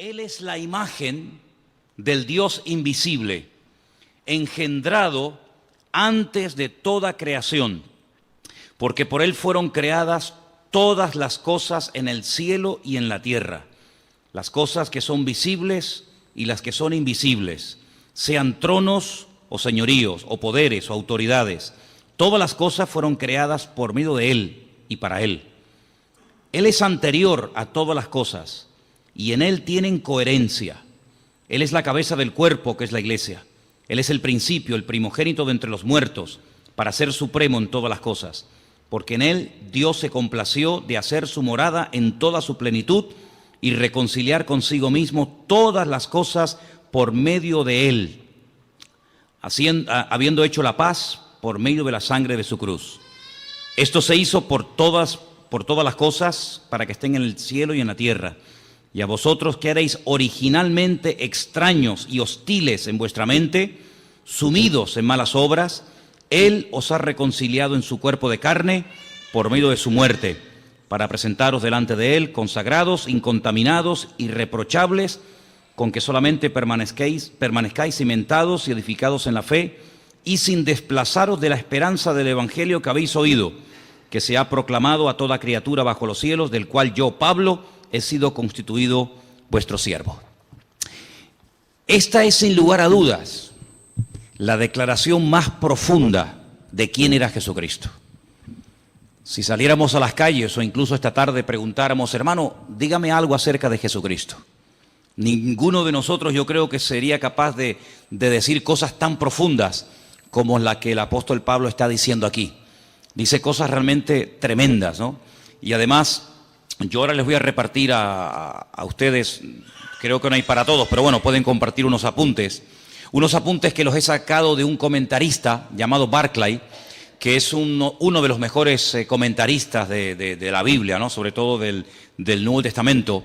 Él es la imagen del Dios invisible, engendrado antes de toda creación, porque por Él fueron creadas todas las cosas en el cielo y en la tierra, las cosas que son visibles y las que son invisibles, sean tronos o señoríos, o poderes o autoridades. Todas las cosas fueron creadas por medio de Él y para Él. Él es anterior a todas las cosas y en Él tienen coherencia. Él es la cabeza del cuerpo, que es la iglesia. Él es el principio, el primogénito de entre los muertos, para ser supremo en todas las cosas. Porque en Él Dios se complació de hacer su morada en toda su plenitud y reconciliar consigo mismo todas las cosas por medio de Él, habiendo hecho la paz por medio de la sangre de su cruz. Esto se hizo por todas las cosas, para que estén en el cielo y en la tierra. Y a vosotros que erais originalmente extraños y hostiles en vuestra mente, sumidos en malas obras, Él os ha reconciliado en su cuerpo de carne por medio de su muerte, para presentaros delante de Él consagrados, incontaminados, irreprochables, con que solamente permanezcáis cimentados y edificados en la fe, y sin desplazaros de la esperanza del evangelio que habéis oído, que se ha proclamado a toda criatura bajo los cielos, del cual yo, Pablo, he sido constituido vuestro siervo. Esta es, sin lugar a dudas, la declaración más profunda de quién era Jesucristo. Si saliéramos a las calles o incluso esta tarde preguntáramos, hermano, dígame algo acerca de Jesucristo, ninguno de nosotros, yo creo, que sería capaz de decir cosas tan profundas como la que el apóstol Pablo está diciendo aquí. Dice cosas realmente tremendas, ¿no? Y además, yo ahora les voy a repartir a ustedes, creo que no hay para todos, pero bueno, pueden compartir unos apuntes que los he sacado de un comentarista llamado Barclay, que es uno de los mejores comentaristas de la Biblia, ¿no? Sobre todo del Nuevo Testamento.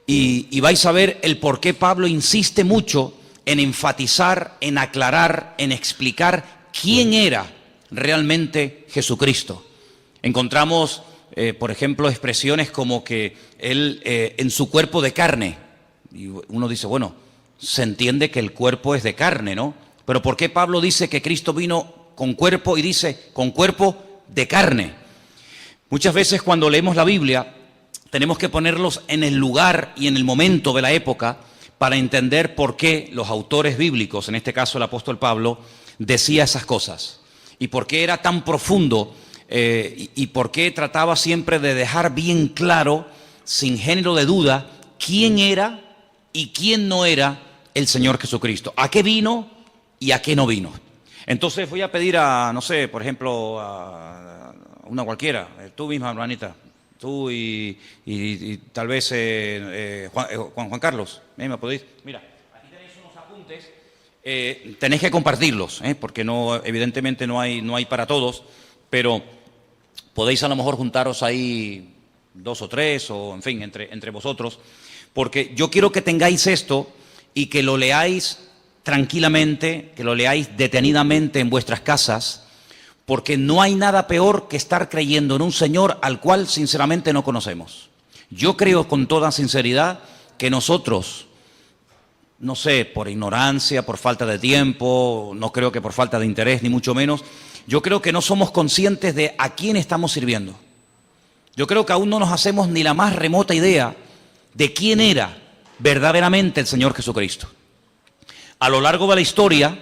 Y vais a ver el por qué Pablo insiste mucho en enfatizar, en aclarar, en explicar quién era realmente Jesucristo. Encontramos, por ejemplo, expresiones como que Él en su cuerpo de carne. Y uno dice, bueno, se entiende que el cuerpo es de carne, ¿no? Pero ¿por qué Pablo dice que Cristo vino con cuerpo y dice con cuerpo de carne? Muchas veces cuando leemos la Biblia tenemos que ponerlos en el lugar y en el momento de la época para entender por qué los autores bíblicos, en este caso el apóstol Pablo, decía esas cosas. Y por qué era tan profundo y por qué trataba siempre de dejar bien claro, sin género de duda, quién era y quién no era el Señor Jesucristo. A qué vino y a qué no vino. Entonces voy a pedir a, no sé, por ejemplo, a una cualquiera, tú misma, hermanita, tú y tal vez Juan Carlos, ¿me podéis? Mira, aquí tenéis unos apuntes, tenéis que compartirlos, porque no, evidentemente no hay para todos, pero podéis a lo mejor juntaros ahí 2 o 3, o en fin, entre vosotros, porque yo quiero que tengáis esto y que lo leáis tranquilamente, que lo leáis detenidamente en vuestras casas, porque no hay nada peor que estar creyendo en un Señor al cual sinceramente no conocemos. Yo creo con toda sinceridad que nosotros, no sé, por ignorancia, por falta de tiempo, no creo que por falta de interés, ni mucho menos, yo creo que no somos conscientes de a quién estamos sirviendo. Yo creo que aún no nos hacemos ni la más remota idea de quién era verdaderamente el Señor Jesucristo. A lo largo de la historia,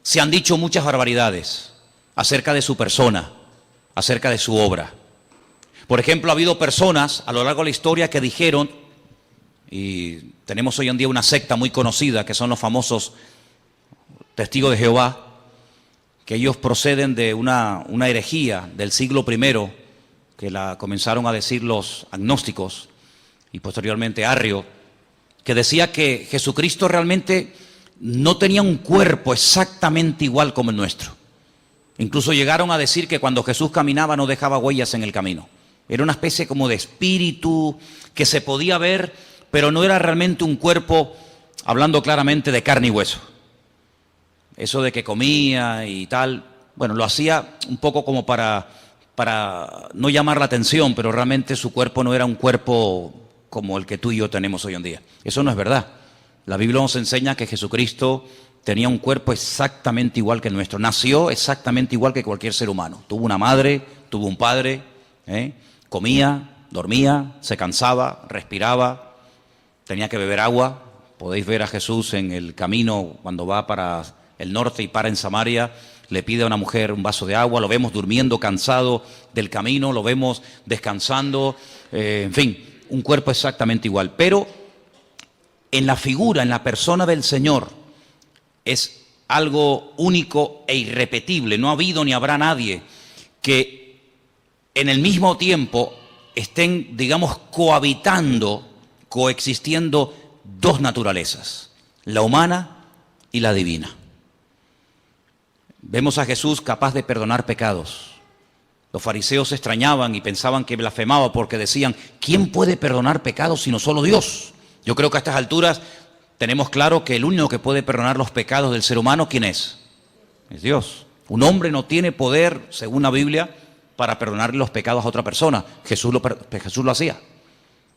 se han dicho muchas barbaridades acerca de su persona, acerca de su obra. Por ejemplo, ha habido personas a lo largo de la historia que dijeron, y tenemos hoy en día una secta muy conocida que son los famosos Testigos de Jehová, que ellos proceden de una herejía del siglo I, que la comenzaron a decir los agnósticos y posteriormente Arrio, que decía que Jesucristo realmente no tenía un cuerpo exactamente igual como el nuestro. Incluso llegaron a decir que cuando Jesús caminaba no dejaba huellas en el camino. Era una especie como de espíritu que se podía ver, pero no era realmente un cuerpo, hablando claramente, de carne y hueso. Eso de que comía y tal, bueno, lo hacía un poco como para no llamar la atención, pero realmente su cuerpo no era un cuerpo como el que tú y yo tenemos hoy en día. Eso no es verdad. La Biblia nos enseña que Jesucristo tenía un cuerpo exactamente igual que el nuestro. Nació exactamente igual que cualquier ser humano. Tuvo una madre, tuvo un padre, comía, dormía, se cansaba, respiraba, tenía que beber agua. Podéis ver a Jesús en el camino cuando va para el norte y para en Samaria. Le pide a una mujer un vaso de agua, lo vemos durmiendo cansado del camino, lo vemos descansando, en fin, un cuerpo exactamente igual. Pero en la figura, en la persona del Señor, es algo único e irrepetible. No ha habido ni habrá nadie que en el mismo tiempo estén, digamos, cohabitando, coexistiendo dos naturalezas, la humana y la divina. Vemos a Jesús capaz de perdonar pecados. Los fariseos se extrañaban y pensaban que blasfemaba porque decían, ¿quién puede perdonar pecados sino solo Dios? Yo creo que a estas alturas tenemos claro que el único que puede perdonar los pecados del ser humano, ¿quién es? Es Dios. Un hombre no tiene poder, según la Biblia, para perdonarle los pecados a otra persona. Jesús lo hacía.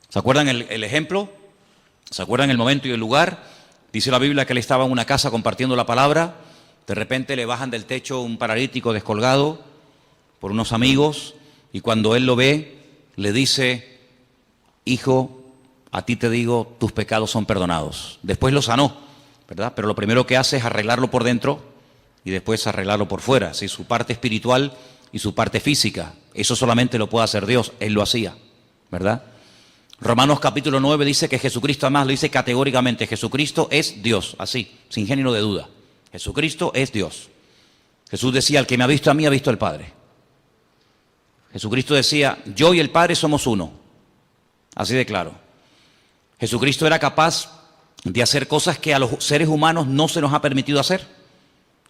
¿Se acuerdan el ejemplo? ¿Se acuerdan el momento y el lugar? Dice la Biblia que él estaba en una casa compartiendo la palabra. De repente le bajan del techo un paralítico descolgado por unos amigos y cuando él lo ve, le dice, hijo, a ti te digo, tus pecados son perdonados. Después lo sanó, ¿verdad? Pero lo primero que hace es arreglarlo por dentro y después arreglarlo por fuera, ¿sí? Su parte espiritual y su parte física. Eso solamente lo puede hacer Dios, Él lo hacía, ¿verdad? Romanos capítulo 9 dice que Jesucristo, además lo dice categóricamente, Jesucristo es Dios, así, sin género de duda. Jesucristo es Dios. Jesús decía, el que me ha visto a mí ha visto al Padre. Jesucristo decía, yo y el Padre somos uno. Así de claro. Jesucristo era capaz de hacer cosas que a los seres humanos no se nos ha permitido hacer.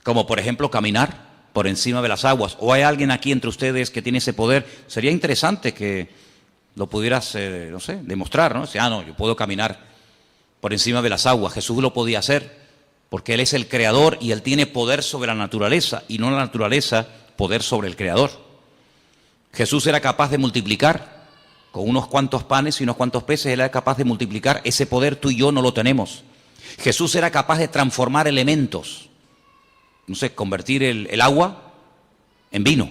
Como por ejemplo caminar por encima de las aguas. ¿O hay alguien aquí entre ustedes que tiene ese poder? Sería interesante que lo pudieras, no sé, demostrar, ¿no? O sea, no, yo puedo caminar por encima de las aguas. Jesús lo podía hacer. Porque Él es el creador y Él tiene poder sobre la naturaleza y no la naturaleza poder sobre el creador. Jesús era capaz de multiplicar con unos cuantos panes y unos cuantos peces. Él era capaz de multiplicar. Ese poder tú y yo no lo tenemos. Jesús era capaz de transformar elementos. No sé, convertir el agua en vino.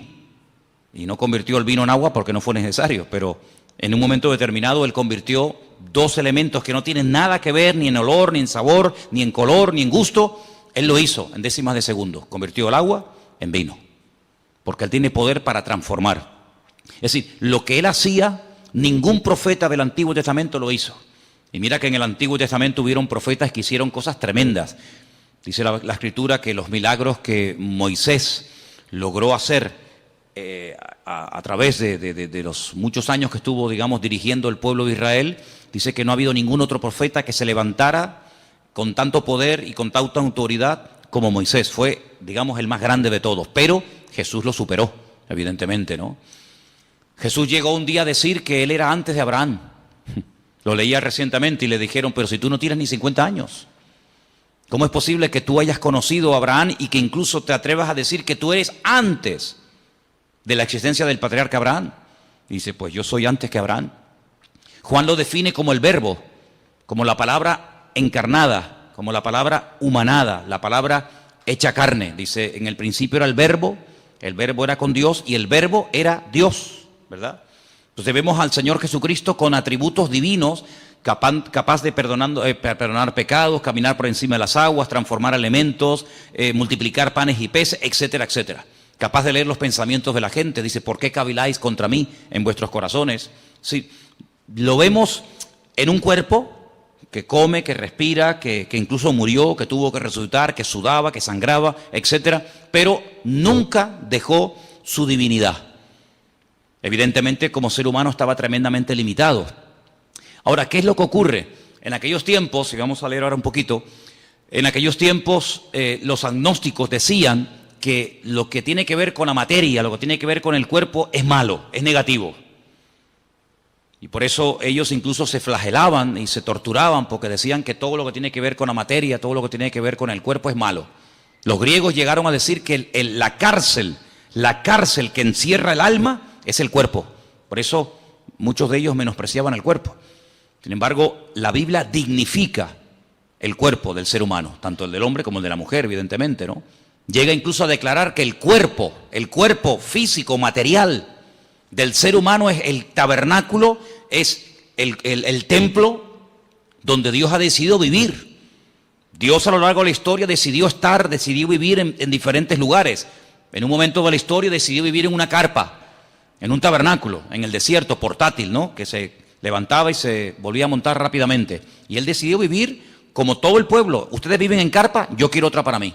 Y no convirtió el vino en agua porque no fue necesario, pero en un momento determinado Él convirtió dos elementos que no tienen nada que ver ni en olor, ni en sabor, ni en color, ni en gusto. Él lo hizo en décimas de segundo. Convirtió el agua en vino. Porque Él tiene poder para transformar. Es decir, lo que Él hacía, ningún profeta del Antiguo Testamento lo hizo. Y mira que en el Antiguo Testamento hubieron profetas que hicieron cosas tremendas. Dice la Escritura que los milagros que Moisés logró hacer a través de los muchos años que estuvo, digamos, dirigiendo el pueblo de Israel, dice que no ha habido ningún otro profeta que se levantara con tanto poder y con tanta autoridad como Moisés. Fue, digamos, el más grande de todos, pero Jesús lo superó, evidentemente, ¿no? Jesús llegó un día a decir que Él era antes de Abraham. Lo leía recientemente y le dijeron, pero si tú no tienes ni 50 años, ¿cómo es posible que tú hayas conocido a Abraham y que incluso te atrevas a decir que tú eres antes de la existencia del patriarca Abraham? Y dice, pues yo soy antes que Abraham. Juan lo define como el verbo, como la palabra encarnada, como la palabra humanada, la palabra hecha carne. Dice, en el principio era el verbo era con Dios y el verbo era Dios, ¿verdad? Entonces vemos al Señor Jesucristo con atributos divinos, capaz de perdonar pecados, caminar por encima de las aguas, transformar elementos, multiplicar panes y peces, etcétera, etcétera. Capaz de leer los pensamientos de la gente. Dice, ¿por qué caviláis contra mí en vuestros corazones? Sí, lo vemos en un cuerpo que come, que respira, que incluso murió, que tuvo que resucitar, que sudaba, que sangraba, etcétera, pero nunca dejó su divinidad. Evidentemente, como ser humano estaba tremendamente limitado. Ahora, ¿qué es lo que ocurre? En aquellos tiempos, y vamos a leer ahora un poquito, en aquellos tiempos los agnósticos decían que lo que tiene que ver con la materia, lo que tiene que ver con el cuerpo es malo, es negativo. Y por eso ellos incluso se flagelaban y se torturaban porque decían que todo lo que tiene que ver con la materia, todo lo que tiene que ver con el cuerpo es malo. Los griegos llegaron a decir que la cárcel que encierra el alma es el cuerpo. Por eso muchos de ellos menospreciaban el cuerpo. Sin embargo, la Biblia dignifica el cuerpo del ser humano, tanto el del hombre como el de la mujer, evidentemente, ¿no? Llega incluso a declarar que el cuerpo físico, material del ser humano es el tabernáculo, es el templo donde Dios ha decidido vivir. Dios a lo largo de la historia decidió vivir en diferentes lugares. En un momento de la historia decidió vivir en una carpa, en un tabernáculo, en el desierto, portátil, ¿no? Que se levantaba y se volvía a montar rápidamente. Y él decidió vivir como todo el pueblo. Ustedes viven en carpa, yo quiero otra para mí.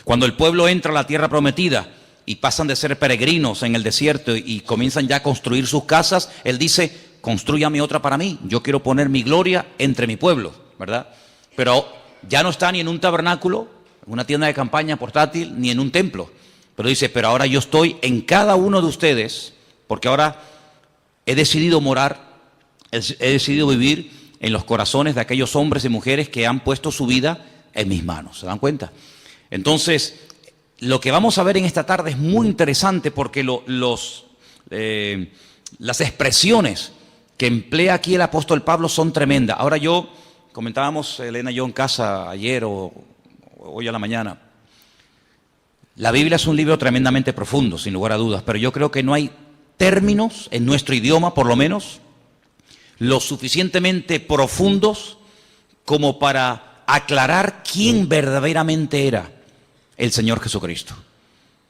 Cuando el pueblo entra a la tierra prometida y pasan de ser peregrinos en el desierto y comienzan ya a construir sus casas, él dice, constrúyame otra para mí, yo quiero poner mi gloria entre mi pueblo, ¿verdad? Pero ya no está ni en un tabernáculo, en una tienda de campaña portátil, ni en un templo. Pero dice, pero ahora yo estoy en cada uno de ustedes, porque ahora he decidido morar, he decidido vivir en los corazones de aquellos hombres y mujeres que han puesto su vida en mis manos. ¿Se dan cuenta? Entonces, lo que vamos a ver en esta tarde es muy interesante porque las expresiones que emplea aquí el apóstol Pablo son tremendas. Ahora comentábamos Elena y yo en casa ayer o hoy a la mañana, la Biblia es un libro tremendamente profundo, sin lugar a dudas, pero yo creo que no hay términos en nuestro idioma, por lo menos, lo suficientemente profundos como para aclarar quién verdaderamente era el Señor Jesucristo.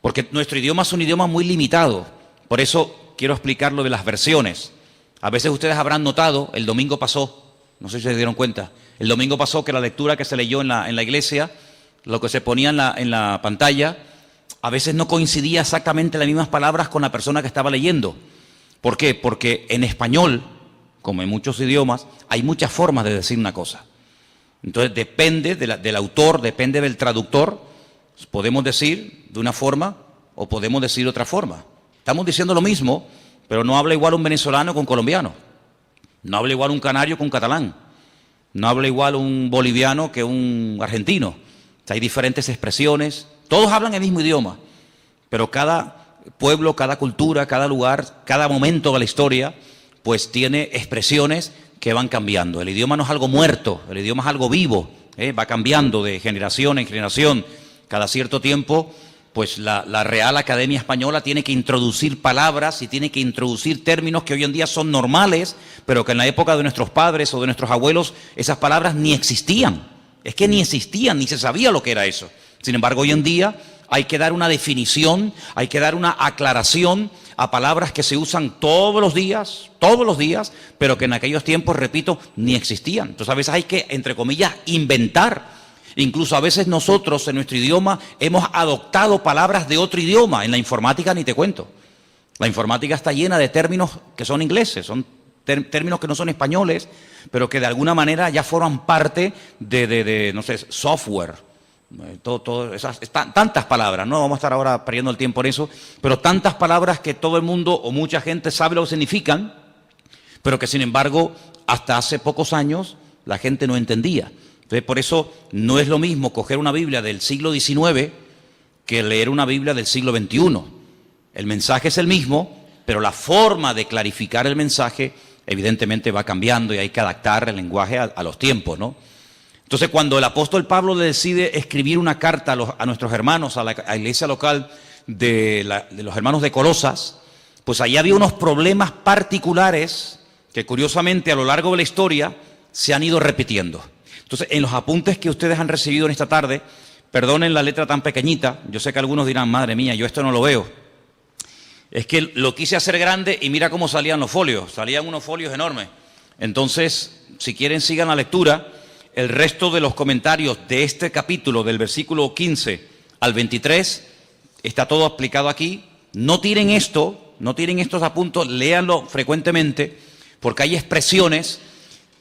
Porque nuestro idioma es un idioma muy limitado. Por eso quiero explicar lo de las versiones. A veces ustedes habrán notado, el domingo pasó, no sé si se dieron cuenta, el domingo pasó que la lectura que se leyó en la iglesia, lo que se ponía en la pantalla, a veces no coincidía exactamente las mismas palabras con la persona que estaba leyendo. ¿Por qué? Porque en español, como en muchos idiomas, hay muchas formas de decir una cosa. Entonces depende del autor, depende del traductor, podemos decir de una forma o podemos decir de otra forma. Estamos diciendo lo mismo, pero no habla igual un venezolano con colombiano, no habla igual un canario con catalán, no habla igual un boliviano que un argentino. O sea, hay diferentes expresiones, todos hablan el mismo idioma, pero cada pueblo, cada cultura, cada lugar, cada momento de la historia, pues tiene expresiones que van cambiando. El idioma no es algo muerto, el idioma es algo vivo, va cambiando de generación en generación. Cada cierto tiempo, pues la Real Academia Española tiene que introducir palabras y tiene que introducir términos que hoy en día son normales, pero que en la época de nuestros padres o de nuestros abuelos esas palabras ni existían. Es que ni existían, ni se sabía lo que era eso. Sin embargo, hoy en día hay que dar una definición, hay que dar una aclaración a palabras que se usan todos los días, pero que en aquellos tiempos, repito, ni existían. Entonces a veces hay que, entre comillas, inventar. Incluso a veces nosotros en nuestro idioma hemos adoptado palabras de otro idioma. En la informática ni te cuento. La informática está llena de términos que son ingleses, son términos que no son españoles, pero que de alguna manera ya forman parte de no sé, software. Tantas palabras, no vamos a estar ahora perdiendo el tiempo en eso, pero tantas palabras que todo el mundo o mucha gente sabe lo que significan, pero que sin embargo hasta hace pocos años la gente no entendía. Entonces por eso no es lo mismo coger una Biblia del siglo XIX que leer una Biblia del siglo XXI. El mensaje es el mismo, pero la forma de clarificar el mensaje evidentemente va cambiando y hay que adaptar el lenguaje a los tiempos, ¿no? Entonces, cuando el apóstol Pablo decide escribir una carta a nuestros hermanos, a la iglesia local de los hermanos de Colosas, pues ahí había unos problemas particulares que curiosamente a lo largo de la historia se han ido repitiendo. Entonces, en los apuntes que ustedes han recibido en esta tarde, perdonen la letra tan pequeñita, yo sé que algunos dirán, madre mía, yo esto no lo veo. Es que lo quise hacer grande y mira cómo salían los folios, salían unos folios enormes. Entonces, si quieren sigan la lectura. El resto de los comentarios de este capítulo, del versículo 15 al 23, está todo explicado aquí. No tiren estos apuntes, léanlo frecuentemente, porque hay expresiones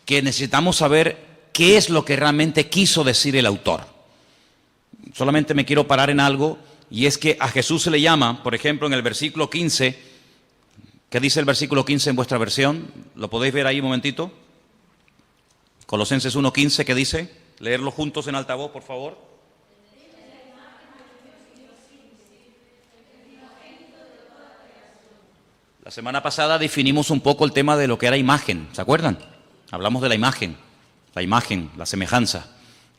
que necesitamos saber qué es lo que realmente quiso decir el autor. Solamente me quiero parar en algo, y es que a Jesús se le llama, por ejemplo, en el versículo 15, ¿qué dice el versículo 15 en vuestra versión? ¿Lo podéis ver ahí un momentito? Colosenses 1:15, ¿qué dice? Leerlo juntos en altavoz, por favor. La semana pasada definimos un poco el tema de lo que era imagen, ¿se acuerdan? Hablamos de la imagen, la semejanza.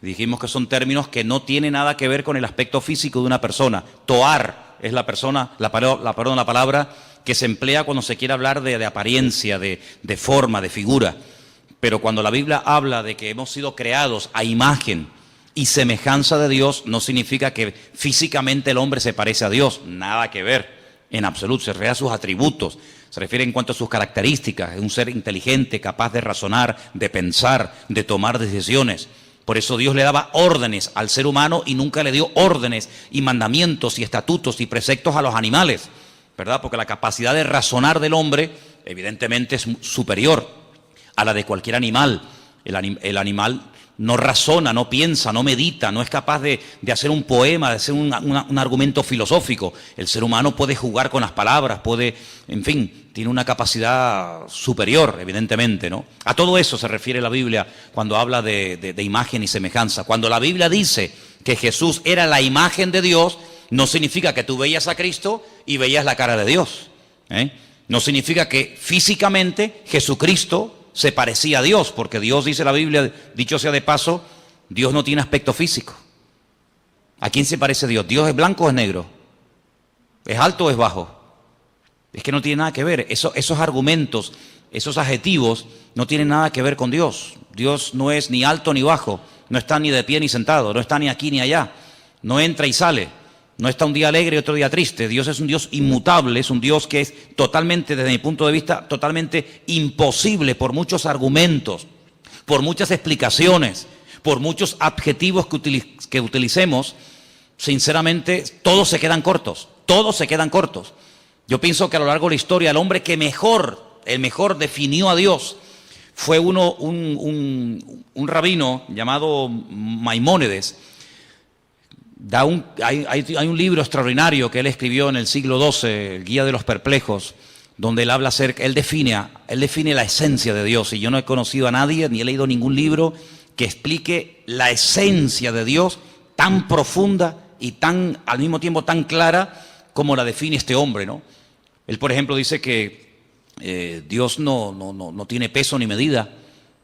Dijimos que son términos que no tienen nada que ver con el aspecto físico de una persona. Toar es la palabra que se emplea cuando se quiere hablar de apariencia, de forma, de figura. Pero cuando la Biblia habla de que hemos sido creados a imagen y semejanza de Dios, no significa que físicamente el hombre se parece a Dios. Nada que ver, en absoluto. Se refiere a sus atributos, se refiere en cuanto a sus características. Es un ser inteligente, capaz de razonar, de pensar, de tomar decisiones. Por eso Dios le daba órdenes al ser humano y nunca le dio órdenes y mandamientos y estatutos y preceptos a los animales, ¿verdad? Porque la capacidad de razonar del hombre evidentemente es superior a la de cualquier animal. El animal no razona, no piensa, no medita, no es capaz de hacer un poema, de hacer un argumento filosófico. El ser humano puede jugar con las palabras, en fin, tiene una capacidad superior, evidentemente, ¿no? A todo eso se refiere la Biblia cuando habla de imagen y semejanza. Cuando la Biblia dice que Jesús era la imagen de Dios, no significa que tú veías a Cristo y veías la cara de Dios, ¿eh? No significa que físicamente Jesucristo se parecía a Dios, porque Dios, dice la Biblia, dicho sea de paso, Dios no tiene aspecto físico. ¿A quién se parece Dios? ¿Dios es blanco o es negro? ¿Es alto o es bajo? Es que no tiene nada que ver. Esos argumentos, esos adjetivos, no tienen nada que ver con Dios. Dios no es ni alto ni bajo, no está ni de pie ni sentado, no está ni aquí ni allá, no entra y sale. No está un día alegre y otro día triste. Dios es un Dios inmutable, es un Dios que es totalmente, desde mi punto de vista, totalmente imposible por muchos argumentos, por muchas explicaciones, por muchos adjetivos que utilicemos. Sinceramente, todos se quedan cortos, todos se quedan cortos. Yo pienso que a lo largo de la historia, el hombre que el mejor definió a Dios fue un rabino llamado Maimónides. Hay un libro extraordinario que él escribió en el siglo XII, el Guía de los Perplejos, donde él habla él define la esencia de Dios. Y yo no he conocido a nadie, ni he leído ningún libro que explique la esencia de Dios tan profunda y al mismo tiempo tan clara como la define este hombre, ¿no? Él, por ejemplo, dice que Dios no tiene peso ni medida,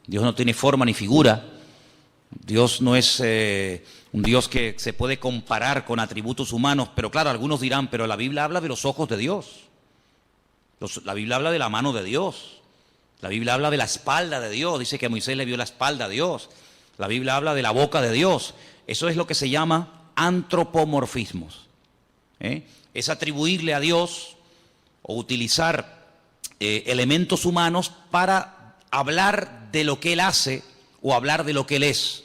Dios no tiene forma ni figura, Dios no es un Dios que se puede comparar con atributos humanos, pero claro, algunos dirán, pero la Biblia habla de los ojos de Dios, la Biblia habla de la mano de Dios, la Biblia habla de la espalda de Dios, dice que Moisés le vio la espalda a Dios, la Biblia habla de la boca de Dios. Eso es lo que se llama antropomorfismos, ¿eh? Es atribuirle a Dios o utilizar elementos humanos para hablar de lo que Él hace o hablar de lo que Él es.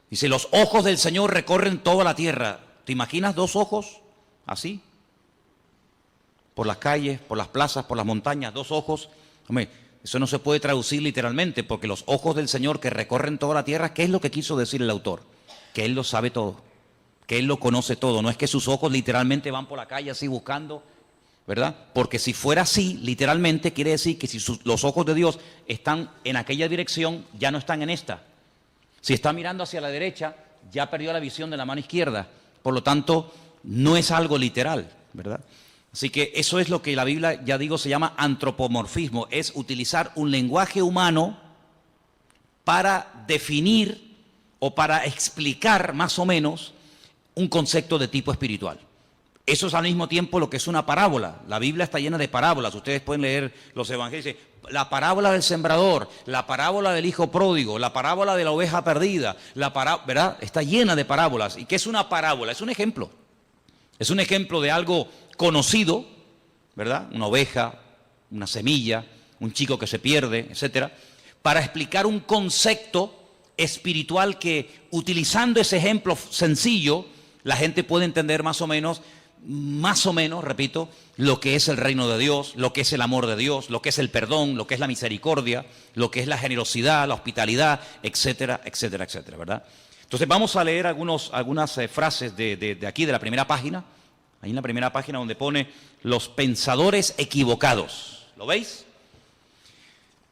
Dice, los ojos del Señor recorren toda la tierra. ¿Te imaginas dos ojos así? Por las calles, por las plazas, por las montañas, dos ojos. Hombre, eso no se puede traducir literalmente, porque los ojos del Señor que recorren toda la tierra, ¿qué es lo que quiso decir el autor? Que Él lo sabe todo, que Él lo conoce todo. No es que sus ojos literalmente van por la calle así buscando, ¿verdad? Porque si fuera así, literalmente quiere decir que si los ojos de Dios están en aquella dirección, ya no están en esta. Si está mirando hacia la derecha, ya perdió la visión de la mano izquierda. Por lo tanto, no es algo literal, ¿verdad? Así que eso es lo que la Biblia, ya digo, se llama antropomorfismo. Es utilizar un lenguaje humano para definir o para explicar más o menos un concepto de tipo espiritual. Eso es al mismo tiempo lo que es una parábola. La Biblia está llena de parábolas. Ustedes pueden leer los evangelios. La parábola del sembrador, la parábola del hijo pródigo, la parábola de la oveja perdida, ¿verdad? Está llena de parábolas. ¿Y qué es una parábola? Es un ejemplo. Es un ejemplo de algo conocido, ¿verdad? Una oveja, una semilla, un chico que se pierde, etcétera, para explicar un concepto espiritual que, utilizando ese ejemplo sencillo, la gente puede entender más o menos, repito, lo que es el reino de Dios, lo que es el amor de Dios, lo que es el perdón, lo que es la misericordia, lo que es la generosidad, la hospitalidad, etcétera, etcétera, etcétera, ¿verdad? Entonces vamos a leer algunas frases de aquí, de la primera página. Ahí en la primera página donde pone los pensadores equivocados. ¿Lo veis?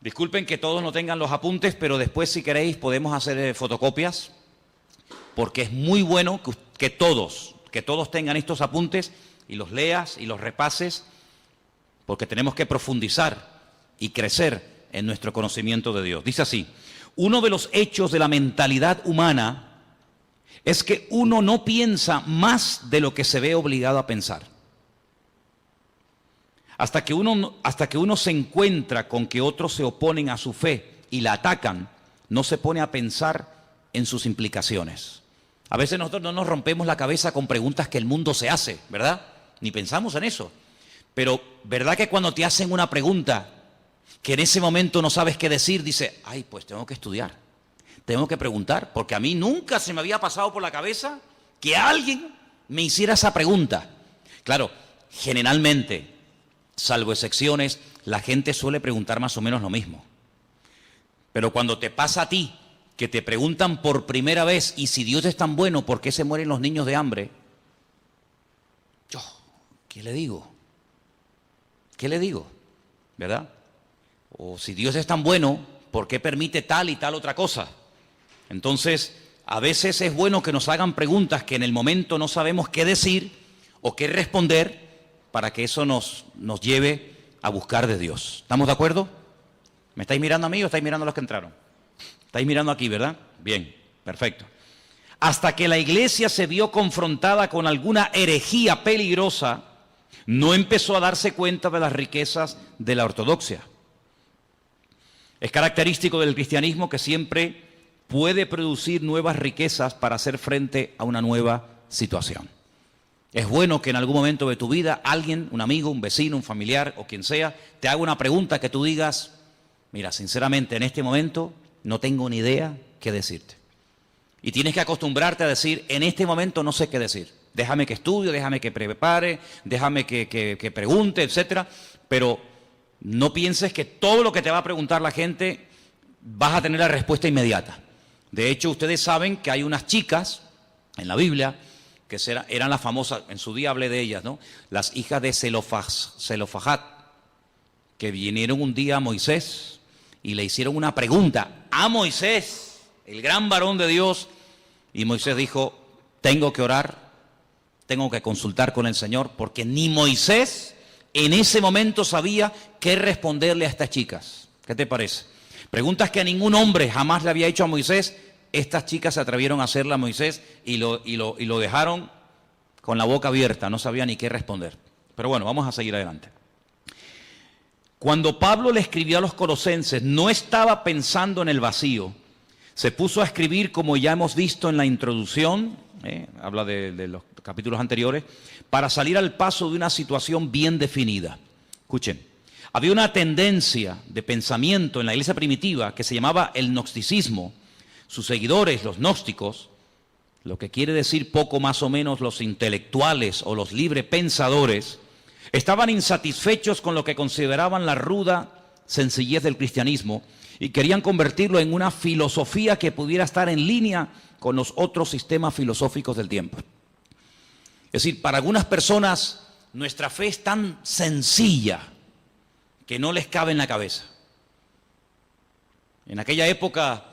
Disculpen que todos no tengan los apuntes, pero después si queréis podemos hacer fotocopias, porque es muy bueno que todos tengan estos apuntes y los leas y los repases, porque tenemos que profundizar y crecer en nuestro conocimiento de Dios. Dice así: uno de los hechos de la mentalidad humana es que uno no piensa más de lo que se ve obligado a pensar. Hasta que uno se encuentra con que otros se oponen a su fe y la atacan, no se pone a pensar en sus implicaciones. A veces nosotros no nos rompemos la cabeza con preguntas que el mundo se hace, ¿verdad? Ni pensamos en eso. Pero, ¿verdad que cuando te hacen una pregunta que en ese momento no sabes qué decir, dices, ay, pues tengo que estudiar, tengo que preguntar, porque a mí nunca se me había pasado por la cabeza que alguien me hiciera esa pregunta? Claro, generalmente, salvo excepciones, la gente suele preguntar más o menos lo mismo. Pero cuando te pasa a ti, que te preguntan por primera vez, y si Dios es tan bueno, ¿por qué se mueren los niños de hambre? Yo, ¿qué le digo? ¿Qué le digo? ¿Verdad? O si Dios es tan bueno, ¿por qué permite tal y tal otra cosa? Entonces, a veces es bueno que nos hagan preguntas que en el momento no sabemos qué decir o qué responder, para que eso nos lleve a buscar de Dios. ¿Estamos de acuerdo? ¿Me estáis mirando a mí o estáis mirando a los que entraron? Estáis mirando aquí, ¿verdad? Bien, perfecto. Hasta que la iglesia se vio confrontada con alguna herejía peligrosa, no empezó a darse cuenta de las riquezas de la ortodoxia. Es característico del cristianismo que siempre puede producir nuevas riquezas para hacer frente a una nueva situación. Es bueno que en algún momento de tu vida alguien, un amigo, un vecino, un familiar o quien sea, te haga una pregunta que tú digas, mira, sinceramente en este momento no tengo ni idea qué decirte. Y tienes que acostumbrarte a decir, en este momento no sé qué decir. Déjame que estudie, déjame que prepare, déjame que pregunte, etcétera. Pero no pienses que todo lo que te va a preguntar la gente vas a tener la respuesta inmediata. De hecho, ustedes saben que hay unas chicas en la Biblia que eran las famosas, en su día hablé de ellas, ¿no? Las hijas de Zelofajat, que vinieron un día a Moisés y le hicieron una pregunta a Moisés, el gran varón de Dios, y Moisés dijo, tengo que orar, tengo que consultar con el Señor, porque ni Moisés en ese momento sabía qué responderle a estas chicas. ¿Qué te parece? Preguntas que ningún hombre jamás le había hecho a Moisés, estas chicas se atrevieron a hacerla a Moisés y lo dejaron con la boca abierta, no sabía ni qué responder. Pero bueno, vamos a seguir adelante. Cuando Pablo le escribió a los colosenses, no estaba pensando en el vacío. Se puso a escribir, como ya hemos visto en la introducción, habla de los capítulos anteriores, para salir al paso de una situación bien definida. Escuchen, había una tendencia de pensamiento en la iglesia primitiva que se llamaba el gnosticismo. Sus seguidores, los gnósticos, lo que quiere decir poco más o menos los intelectuales o los librepensadores, estaban insatisfechos con lo que consideraban la ruda sencillez del cristianismo y querían convertirlo en una filosofía que pudiera estar en línea con los otros sistemas filosóficos del tiempo. Es decir, para algunas personas nuestra fe es tan sencilla que no les cabe en la cabeza. En aquella época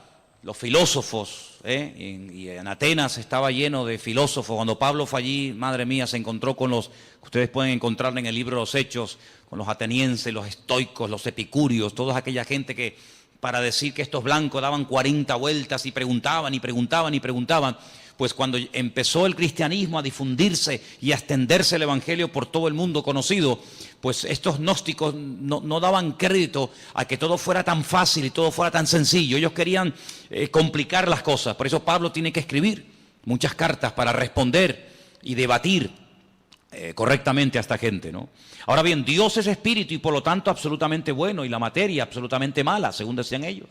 los filósofos, y en Atenas estaba lleno de filósofos. Cuando Pablo fue allí, madre mía, se encontró con los, ustedes pueden encontrar en el libro de los Hechos, con los atenienses, los estoicos, los epicúreos, toda aquella gente que para decir que estos blancos daban 40 vueltas y preguntaban y preguntaban y preguntaban. Pues cuando empezó el cristianismo a difundirse y a extenderse el evangelio por todo el mundo conocido, pues estos gnósticos no daban crédito a que todo fuera tan fácil y todo fuera tan sencillo. Ellos querían complicar las cosas. Por eso Pablo tiene que escribir muchas cartas para responder y debatir correctamente a esta gente, ¿no? Ahora bien, Dios es espíritu y por lo tanto absolutamente bueno y la materia absolutamente mala, según decían ellos.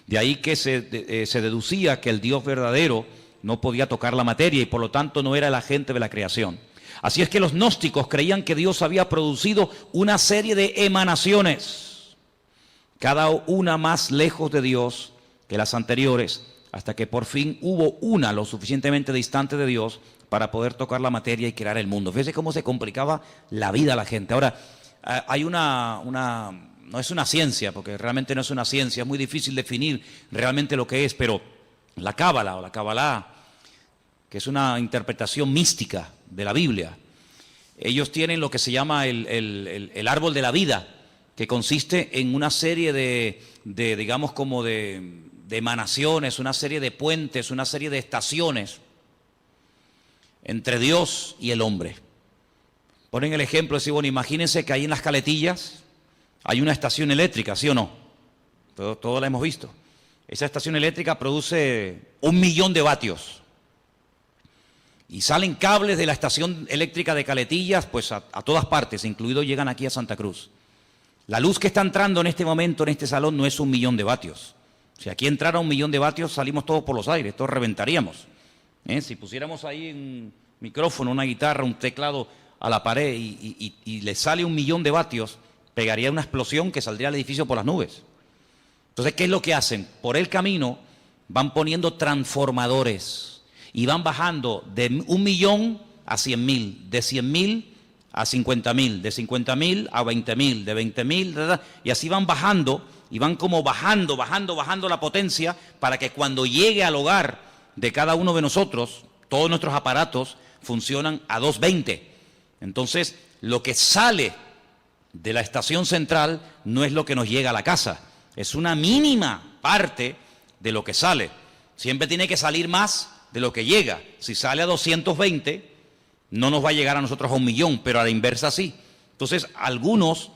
De ahí que se deducía que el Dios verdadero no podía tocar la materia y por lo tanto no era el agente de la creación. Así es que los gnósticos creían que Dios había producido una serie de emanaciones, cada una más lejos de Dios que las anteriores, hasta que por fin hubo una lo suficientemente distante de Dios para poder tocar la materia y crear el mundo. Fíjese cómo se complicaba la vida a la gente. Ahora, hay no es una ciencia, porque realmente no es una ciencia, es muy difícil definir realmente lo que es, pero la Cábala o la Cabalá, que es una interpretación mística de la Biblia, ellos tienen lo que se llama el árbol de la vida, que consiste en una serie digamos, como de emanaciones, una serie de puentes, una serie de estaciones entre Dios y el hombre. Ponen el ejemplo, decir, bueno, imagínense que ahí en las Caletillas hay una estación eléctrica, ¿sí o no? Todos la hemos visto. Esa estación eléctrica produce 1 millón de vatios. Y salen cables de la estación eléctrica de Caletillas, pues a todas partes, incluido llegan aquí a Santa Cruz. La luz que está entrando en este momento en este salón no es 1 millón de vatios. Si aquí entrara 1 millón de vatios, salimos todos por los aires, todos reventaríamos. Si pusiéramos ahí un micrófono, una guitarra, un teclado a la pared y le sale 1 millón de vatios, pegaría una explosión que saldría el edificio por las nubes. Entonces, ¿qué es lo que hacen? Por el camino van poniendo transformadores y van bajando de 1 millón a 100.000, de 100.000 a 50.000, de 50.000 a 20.000, de 20.000, y así van bajando, y van como bajando la potencia para que cuando llegue al hogar de cada uno de nosotros, todos nuestros aparatos funcionan a 220. Entonces, lo que sale de la estación central no es lo que nos llega a la casa, es una mínima parte de lo que sale. Siempre tiene que salir más de lo que llega. Si sale a 220, no nos va a llegar a nosotros a 1 millón, pero a la inversa sí. Entonces, algunos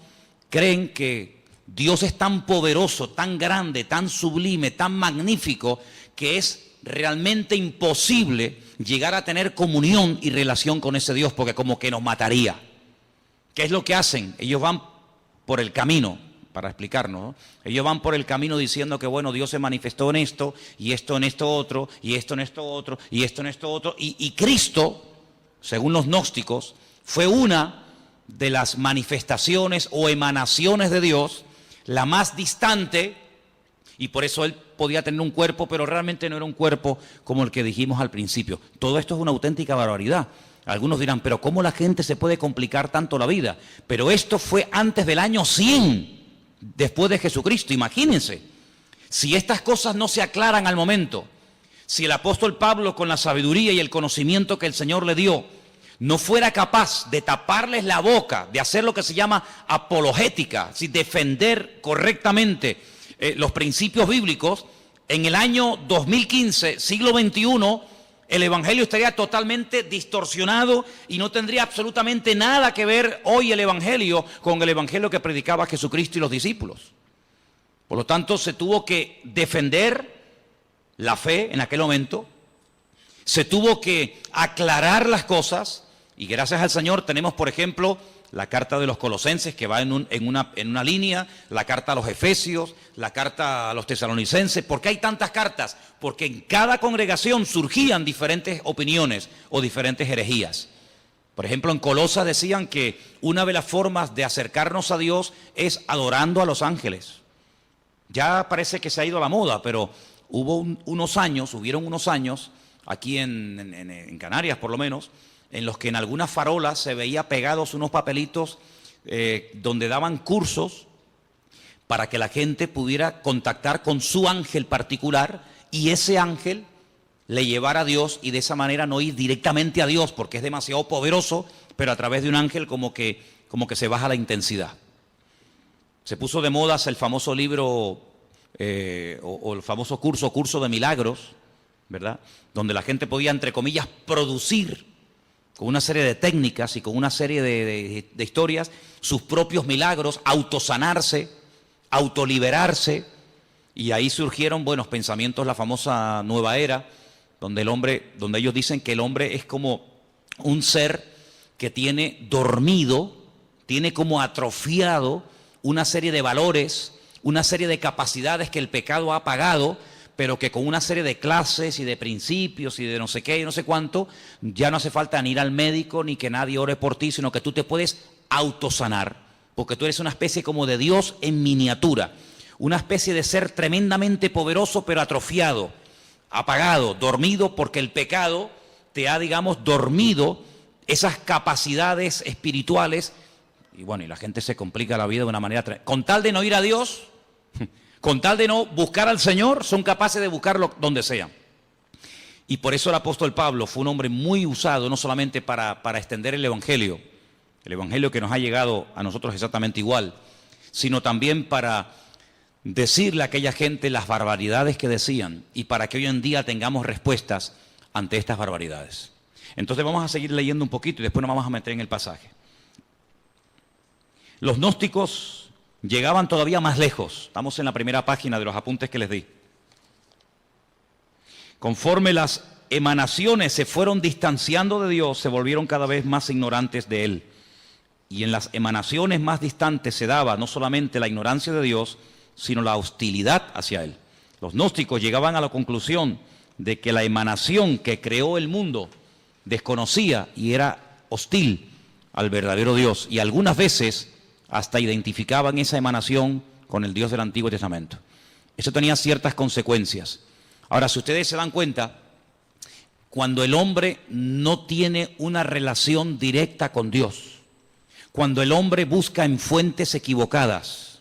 creen que Dios es tan poderoso, tan grande, tan sublime, tan magnífico, que es realmente imposible llegar a tener comunión y relación con ese Dios, porque como que nos mataría. ¿Qué es lo que hacen? Ellos van por el camino, para explicarnos, ¿no? Ellos van por el camino diciendo que, bueno, Dios se manifestó en esto, y esto en esto otro, y esto en esto otro, y esto en esto otro, y Cristo, según los gnósticos, fue una de las manifestaciones o emanaciones de Dios, la más distante, y por eso Él podía tener un cuerpo, pero realmente no era un cuerpo como el que dijimos al principio. Todo esto es una auténtica barbaridad. Algunos dirán, pero ¿cómo la gente se puede complicar tanto la vida? Pero esto fue antes del año 100, después de Jesucristo. Imagínense, si estas cosas no se aclaran al momento, si el apóstol Pablo, con la sabiduría y el conocimiento que el Señor le dio, no fuera capaz de taparles la boca, de hacer lo que se llama apologética, si defender correctamente los principios bíblicos, en el año 2015, siglo XXI, el Evangelio estaría totalmente distorsionado y no tendría absolutamente nada que ver hoy el Evangelio con el Evangelio que predicaba Jesucristo y los discípulos. Por lo tanto, se tuvo que defender la fe en aquel momento, se tuvo que aclarar las cosas, y gracias al Señor tenemos, por ejemplo, la carta de los Colosenses, que va en una línea, la carta a los Efesios, la carta a los Tesalonicenses. ¿Por qué hay tantas cartas? Porque en cada congregación surgían diferentes opiniones o diferentes herejías. Por ejemplo, en Colosas decían que una de las formas de acercarnos a Dios es adorando a los ángeles. Ya parece que se ha ido a la moda, pero hubieron unos años, aquí en Canarias por lo menos, en los que en algunas farolas se veía pegados unos papelitos donde daban cursos para que la gente pudiera contactar con su ángel particular y ese ángel le llevara a Dios y de esa manera no ir directamente a Dios porque es demasiado poderoso, pero a través de un ángel como que se baja la intensidad. Se puso de moda el famoso libro o el famoso curso de milagros, ¿verdad? Donde la gente podía, entre comillas, producir con una serie de técnicas y con una serie de historias sus propios milagros, autosanarse, autoliberarse, y ahí surgieron buenos pensamientos, la famosa nueva era, donde ellos dicen que el hombre es como un ser que tiene dormido, tiene como atrofiado una serie de valores, una serie de capacidades que el pecado ha apagado, pero que con una serie de clases y de principios y de no sé qué y no sé cuánto, ya no hace falta ni ir al médico ni que nadie ore por ti, sino que tú te puedes autosanar, porque tú eres una especie como de Dios en miniatura, una especie de ser tremendamente poderoso pero atrofiado, apagado, dormido, porque el pecado te ha, digamos, dormido esas capacidades espirituales. Y bueno, y la gente se complica la vida de una manera con tal de no ir a Dios, con tal de no buscar al Señor, son capaces de buscarlo donde sea. Y por eso el apóstol Pablo fue un hombre muy usado, no solamente para extender el Evangelio que nos ha llegado a nosotros exactamente igual, sino también para decirle a aquella gente las barbaridades que decían y para que hoy en día tengamos respuestas ante estas barbaridades. Entonces vamos a seguir leyendo un poquito y después nos vamos a meter en el pasaje. Los gnósticos llegaban todavía más lejos. Estamos en la primera página de los apuntes que les di. Conforme las emanaciones se fueron distanciando de Dios, se volvieron cada vez más ignorantes de Él. Y en las emanaciones más distantes se daba no solamente la ignorancia de Dios, sino la hostilidad hacia Él. Los gnósticos llegaban a la conclusión de que la emanación que creó el mundo desconocía y era hostil al verdadero Dios. Y algunas veces hasta identificaban esa emanación con el Dios del Antiguo Testamento. Eso tenía ciertas consecuencias. Ahora, si ustedes se dan cuenta, cuando el hombre no tiene una relación directa con Dios, cuando el hombre busca en fuentes equivocadas,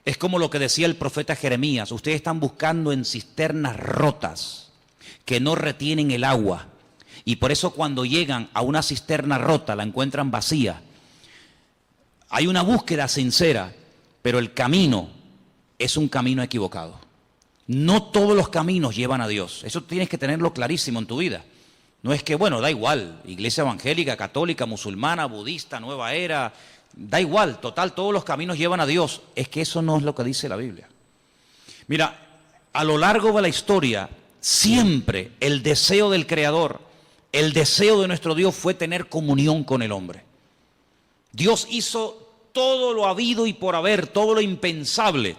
es como lo que decía el profeta Jeremías: ustedes están buscando en cisternas rotas que no retienen el agua, y por eso cuando llegan a una cisterna rota la encuentran vacía. Hay una búsqueda sincera, pero el camino es un camino equivocado. No todos los caminos llevan a Dios. Eso tienes que tenerlo clarísimo en tu vida. No es que, bueno, da igual, iglesia evangélica, católica, musulmana, budista, nueva era, da igual, total, todos los caminos llevan a Dios. Es que eso no es lo que dice la Biblia. Mira, a lo largo de la historia, siempre el deseo del Creador, el deseo de nuestro Dios fue tener comunión con el hombre. Dios hizo todo lo habido y por haber, todo lo impensable,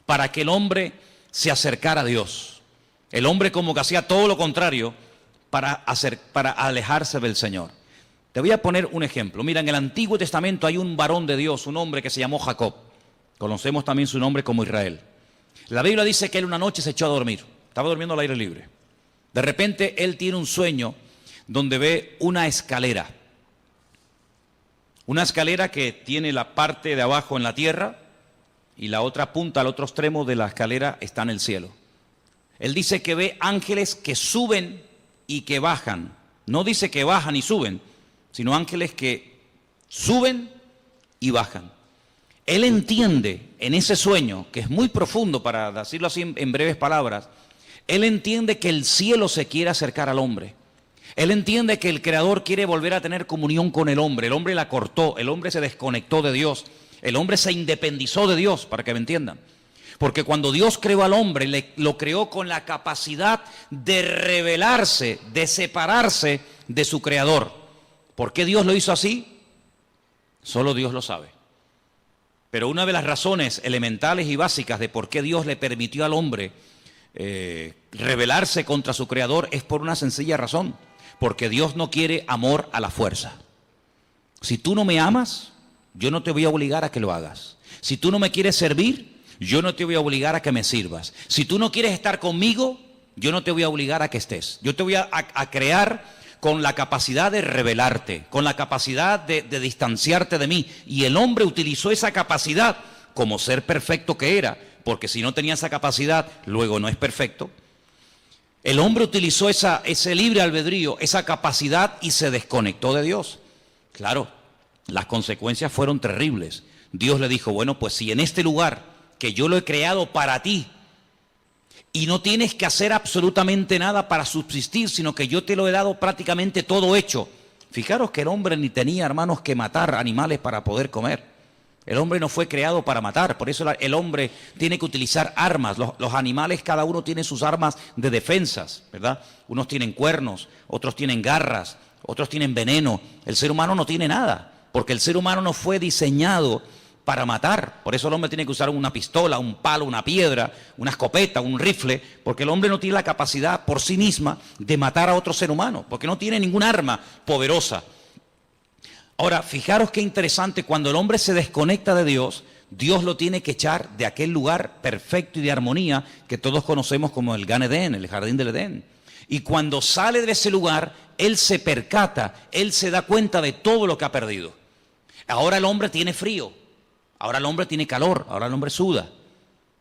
para que el hombre se acercara a Dios. El hombre como que hacía todo lo contrario para alejarse del Señor. Te voy a poner un ejemplo. Mira, en el Antiguo Testamento hay un varón de Dios, un hombre que se llamó Jacob. Conocemos también su nombre como Israel. La Biblia dice que él una noche se echó a dormir. Estaba durmiendo al aire libre. De repente él tiene un sueño donde ve una escalera. Una escalera que tiene la parte de abajo en la tierra y la otra punta, al otro extremo de la escalera está en el cielo. Él dice que ve ángeles que suben y que bajan. No dice que bajan y suben, sino ángeles que suben y bajan. Él entiende en ese sueño, que es muy profundo para decirlo así en breves palabras, él entiende que el cielo se quiere acercar al hombre. Él entiende que el Creador quiere volver a tener comunión con el hombre. El hombre la cortó, el hombre se desconectó de Dios. El hombre se independizó de Dios, para que me entiendan. Porque cuando Dios creó al hombre, lo creó con la capacidad de rebelarse, de separarse de su Creador. ¿Por qué Dios lo hizo así? Solo Dios lo sabe. Pero una de las razones elementales y básicas de por qué Dios le permitió al hombre rebelarse contra su Creador es por una sencilla razón. Porque Dios no quiere amor a la fuerza. Si tú no me amas, yo no te voy a obligar a que lo hagas. Si tú no me quieres servir, yo no te voy a obligar a que me sirvas. Si tú no quieres estar conmigo, yo no te voy a obligar a que estés. Yo te voy a crear con la capacidad de rebelarte, con la capacidad de distanciarte de mí. Y el hombre utilizó esa capacidad como ser perfecto que era, porque si no tenía esa capacidad, luego no es perfecto. El hombre utilizó ese libre albedrío, esa capacidad y se desconectó de Dios. Claro, las consecuencias fueron terribles. Dios le dijo, bueno, pues si en este lugar que yo lo he creado para ti y no tienes que hacer absolutamente nada para subsistir, sino que yo te lo he dado prácticamente todo hecho. Fijaros que el hombre ni tenía, hermanos, que matar animales para poder comer. El hombre no fue creado para matar, por eso el hombre tiene que utilizar armas. Los animales, cada uno tiene sus armas de defensas, ¿verdad? Unos tienen cuernos, otros tienen garras, otros tienen veneno. El ser humano no tiene nada, porque el ser humano no fue diseñado para matar. Por eso el hombre tiene que usar una pistola, un palo, una piedra, una escopeta, un rifle, porque el hombre no tiene la capacidad por sí misma de matar a otro ser humano, porque no tiene ningún arma poderosa. Ahora, fijaros qué interesante, cuando el hombre se desconecta de Dios, Dios lo tiene que echar de aquel lugar perfecto y de armonía que todos conocemos como el Gan Edén, el jardín del Edén. Y cuando sale de ese lugar, él se percata, él se da cuenta de todo lo que ha perdido. Ahora el hombre tiene frío, ahora el hombre tiene calor, ahora el hombre suda.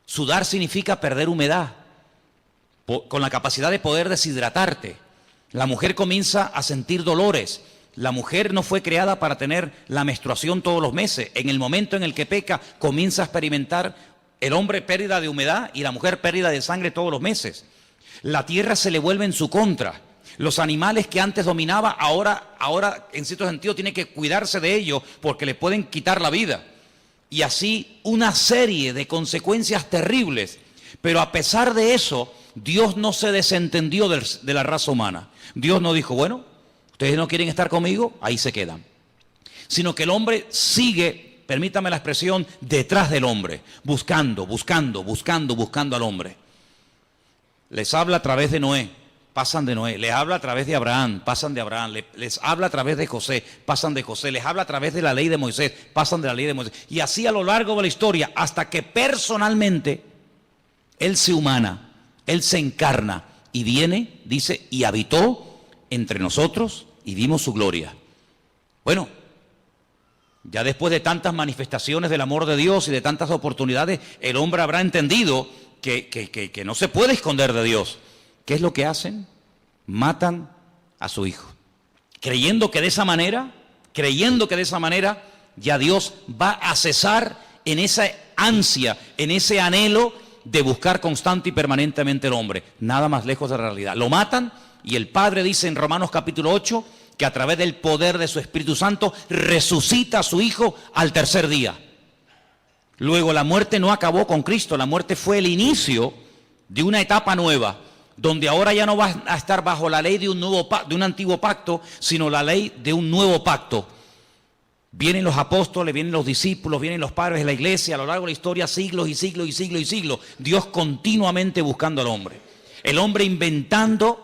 Sudar significa perder humedad, con la capacidad de poder deshidratarte. La mujer comienza a sentir dolores, La mujer no fue creada para tener la menstruación todos los meses. En el momento en el que peca, comienza a experimentar el hombre pérdida de humedad y la mujer pérdida de sangre todos los meses. La tierra se le vuelve en su contra. Los animales que antes dominaba, ahora en cierto sentido tiene que cuidarse de ellos porque le pueden quitar la vida. Y así una serie de consecuencias terribles. Pero a pesar de eso, Dios no se desentendió de la raza humana. Dios no dijo, bueno, ustedes no quieren estar conmigo, ahí se quedan. Sino que el hombre sigue, permítame la expresión, detrás del hombre, buscando al hombre. Les habla a través de Noé, pasan de Noé. Les habla a través de Abraham, pasan de Abraham. Les habla a través de José, pasan de José. Les habla a través de la ley de Moisés, pasan de la ley de Moisés. Y así a lo largo de la historia, hasta que personalmente Él se humana, Él se encarna y viene, dice, y habitó entre nosotros y vimos su gloria. Bueno, ya después de tantas manifestaciones del amor de Dios y de tantas oportunidades, el hombre habrá entendido que no se puede esconder de Dios. ¿Qué es lo que hacen? Matan a su hijo. Creyendo que de esa manera ya Dios va a cesar en esa ansia, en ese anhelo de buscar constante y permanentemente al hombre. Nada más lejos de la realidad. Lo matan y el Padre dice en Romanos capítulo 8 que a través del poder de su Espíritu Santo resucita a su hijo al tercer día. Luego la muerte no acabó con Cristo, la muerte fue el inicio de una etapa nueva, donde ahora ya no va a estar bajo la ley de un antiguo pacto, sino la ley de un nuevo pacto. Vienen los apóstoles, vienen los discípulos, vienen los padres de la iglesia, a lo largo de la historia, siglos y siglos y siglos y siglos, Dios continuamente buscando al hombre. El hombre inventando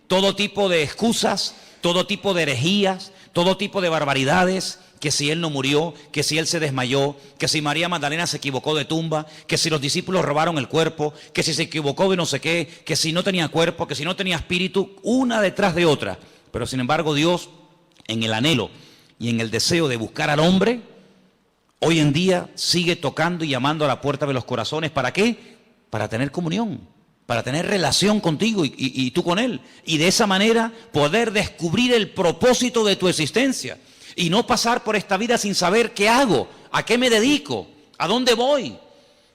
todo tipo de excusas, todo tipo de herejías, todo tipo de barbaridades, que si él no murió, que si él se desmayó, que si María Magdalena se equivocó de tumba, que si los discípulos robaron el cuerpo, que si se equivocó de no sé qué, que si no tenía cuerpo, que si no tenía espíritu, una detrás de otra. Pero sin embargo Dios, en el anhelo y en el deseo de buscar al hombre, hoy en día sigue tocando y llamando a la puerta de los corazones. ¿Para qué? Para tener comunión, para tener relación contigo y tú con Él. Y de esa manera poder descubrir el propósito de tu existencia. Y no pasar por esta vida sin saber qué hago, a qué me dedico, a dónde voy.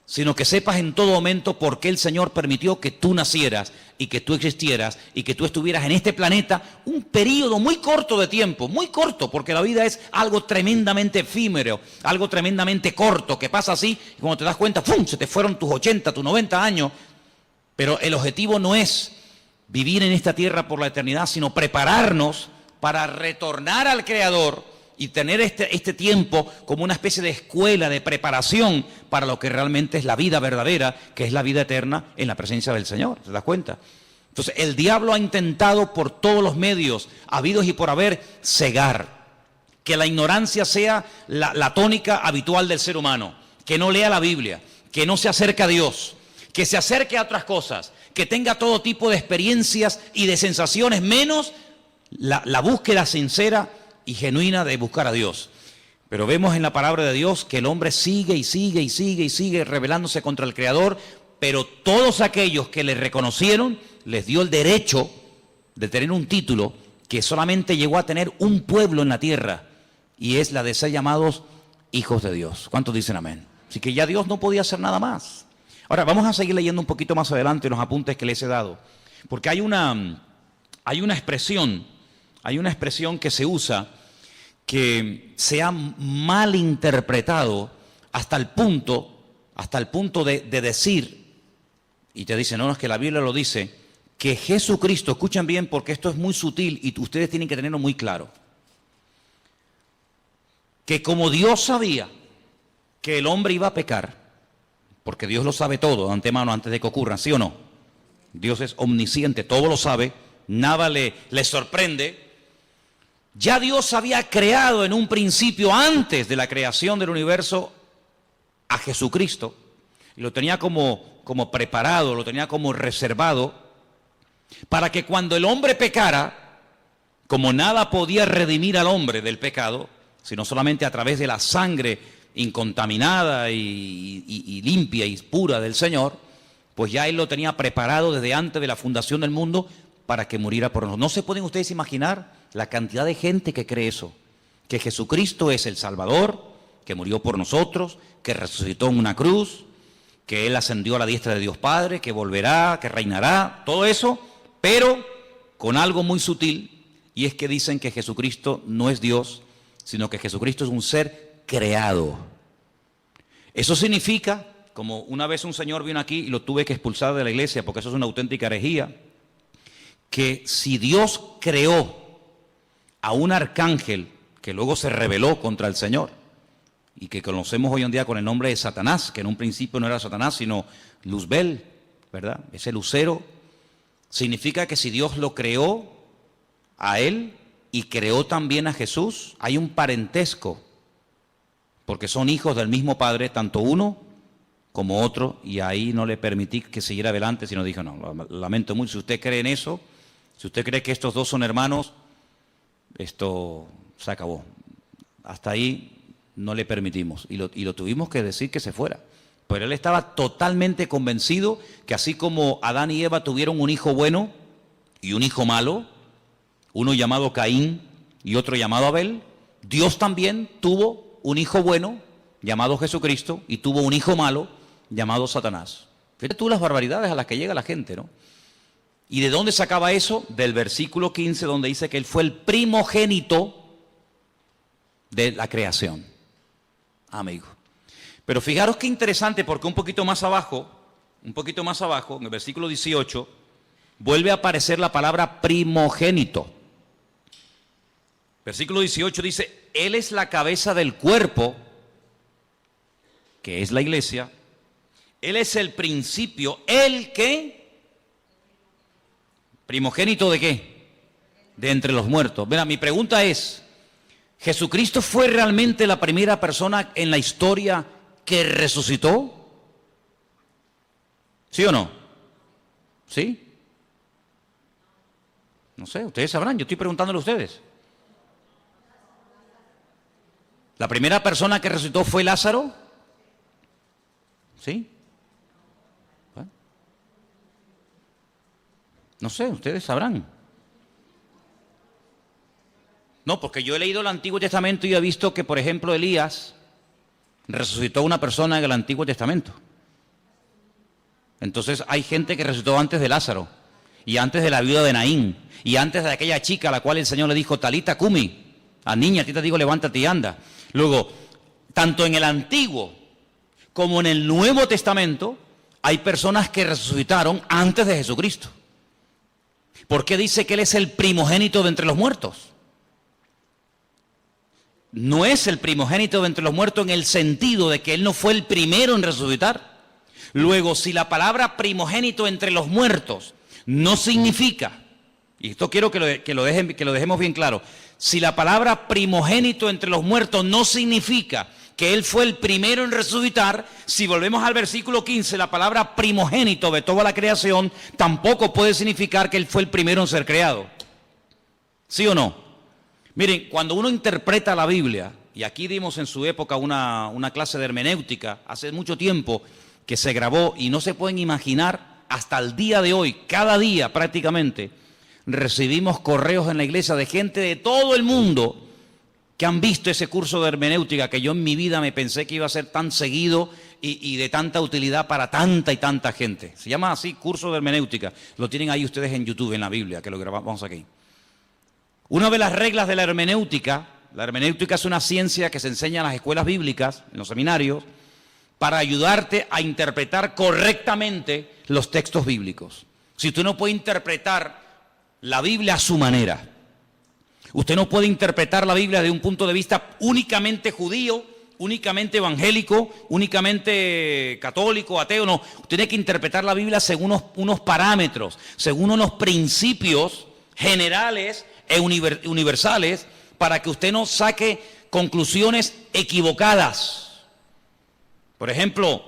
Sino que sepas en todo momento por qué el Señor permitió que tú nacieras y que tú existieras y que tú estuvieras en este planeta un periodo muy corto de tiempo, muy corto, porque la vida es algo tremendamente efímero, algo tremendamente corto, que pasa así y cuando te das cuenta, ¡fum!, se te fueron tus 80, tus 90 años. Pero el objetivo no es vivir en esta tierra por la eternidad, sino prepararnos para retornar al Creador y tener este tiempo como una especie de escuela, de preparación para lo que realmente es la vida verdadera, que es la vida eterna en la presencia del Señor. ¿Te das cuenta? Entonces, el diablo ha intentado por todos los medios, habidos y por haber, cegar. Que la ignorancia sea la tónica habitual del ser humano. Que no lea la Biblia, que no se acerque a Dios, que se acerque a otras cosas, que tenga todo tipo de experiencias y de sensaciones, menos la búsqueda sincera y genuina de buscar a Dios. Pero vemos en la palabra de Dios que el hombre sigue y sigue y sigue y sigue rebelándose contra el Creador, pero todos aquellos que le reconocieron les dio el derecho de tener un título que solamente llegó a tener un pueblo en la tierra, y es la de ser llamados hijos de Dios. ¿Cuántos dicen amén? Así que ya Dios no podía hacer nada más. Ahora vamos a seguir leyendo un poquito más adelante los apuntes que les he dado, porque hay una expresión que se usa que se ha malinterpretado hasta el punto de decir, y te dicen, no, es que la Biblia lo dice, que Jesucristo, escuchen bien porque esto es muy sutil y ustedes tienen que tenerlo muy claro, que como Dios sabía que el hombre iba a pecar, porque Dios lo sabe todo de antemano antes de que ocurran, ¿sí o no? Dios es omnisciente, todo lo sabe, nada le sorprende. Ya Dios había creado en un principio, antes de la creación del universo, a Jesucristo. Y lo tenía como preparado, lo tenía como reservado, para que cuando el hombre pecara, como nada podía redimir al hombre del pecado, sino solamente a través de la sangre incontaminada y limpia y pura del Señor, pues ya Él lo tenía preparado desde antes de la fundación del mundo para que muriera por nosotros. ¿No se pueden ustedes imaginar la cantidad de gente que cree eso, que Jesucristo es el Salvador, que murió por nosotros, que resucitó en una cruz, que Él ascendió a la diestra de Dios Padre, que volverá, que reinará, todo eso, pero con algo muy sutil, y es que dicen que Jesucristo no es Dios, sino que Jesucristo es un ser creado. Eso significa, como una vez un señor vino aquí y lo tuve que expulsar de la iglesia, porque eso es una auténtica herejía, que si Dios creó a un arcángel que luego se rebeló contra el Señor, y que conocemos hoy en día con el nombre de Satanás, que en un principio no era Satanás, sino Luzbel, ¿verdad? Ese lucero, significa que si Dios lo creó a él y creó también a Jesús, hay un parentesco, porque son hijos del mismo Padre, tanto uno como otro, y ahí no le permití que siguiera adelante, sino dijo, no, lamento mucho, si usted cree en eso, si usted cree que estos dos son hermanos, esto se acabó. Hasta ahí no le permitimos, y lo tuvimos que decir que se fuera. Pero él estaba totalmente convencido que así como Adán y Eva tuvieron un hijo bueno y un hijo malo, uno llamado Caín y otro llamado Abel, Dios también tuvo un hijo bueno llamado Jesucristo y tuvo un hijo malo llamado Satanás. Fíjate tú las barbaridades a las que llega la gente, ¿no? ¿Y de dónde sacaba eso? Del versículo 15, donde dice que él fue el primogénito de la creación. Amigo. Pero fijaros qué interesante, porque un poquito más abajo, en el versículo 18, vuelve a aparecer la palabra primogénito. Versículo 18 dice, Él es la cabeza del cuerpo, que es la iglesia. Él es el principio, ¿el qué? ¿Primogénito de qué? De entre los muertos. Mira, mi pregunta es, ¿Jesucristo fue realmente la primera persona en la historia que resucitó? ¿Sí o no? ¿Sí? No sé, ustedes sabrán, yo estoy preguntándole a ustedes. ¿La primera persona que resucitó fue Lázaro? ¿Sí? ¿Eh? No sé, ustedes sabrán. No, porque yo he leído el Antiguo Testamento y he visto que, por ejemplo, Elías resucitó a una persona en el Antiguo Testamento. Entonces hay gente que resucitó antes de Lázaro, y antes de la viuda de Naín, y antes de aquella chica a la cual el Señor le dijo, Talita Cumi, a niña, a ti te digo, levántate y anda. Luego, tanto en el Antiguo como en el Nuevo Testamento, hay personas que resucitaron antes de Jesucristo. ¿Por qué dice que Él es el primogénito de entre los muertos? No es el primogénito de entre los muertos en el sentido de que Él no fue el primero en resucitar. Luego, si la palabra primogénito entre los muertos no significa, y esto quiero que lo dejemos bien claro, si la palabra primogénito entre los muertos no significa que Él fue el primero en resucitar, si volvemos al versículo 15, la palabra primogénito de toda la creación tampoco puede significar que Él fue el primero en ser creado. ¿Sí o no? Miren, cuando uno interpreta la Biblia, y aquí dimos en su época una clase de hermenéutica, hace mucho tiempo que se grabó y no se pueden imaginar hasta el día de hoy, cada día prácticamente, recibimos correos en la iglesia de gente de todo el mundo que han visto ese curso de hermenéutica que yo en mi vida me pensé que iba a ser tan seguido y de tanta utilidad para tanta y tanta gente. Se llama así, curso de hermenéutica. Lo tienen ahí ustedes en YouTube, en la Biblia, que lo grabamos aquí. Una de las reglas de la hermenéutica es una ciencia que se enseña en las escuelas bíblicas, en los seminarios, para ayudarte a interpretar correctamente los textos bíblicos. Si usted no puede interpretar la Biblia a su manera, usted no puede interpretar la Biblia desde un punto de vista únicamente judío, únicamente evangélico, únicamente católico, ateo, no. Usted tiene que interpretar la Biblia según unos parámetros, según unos principios generales e universales, para que usted no saque conclusiones equivocadas. Por ejemplo,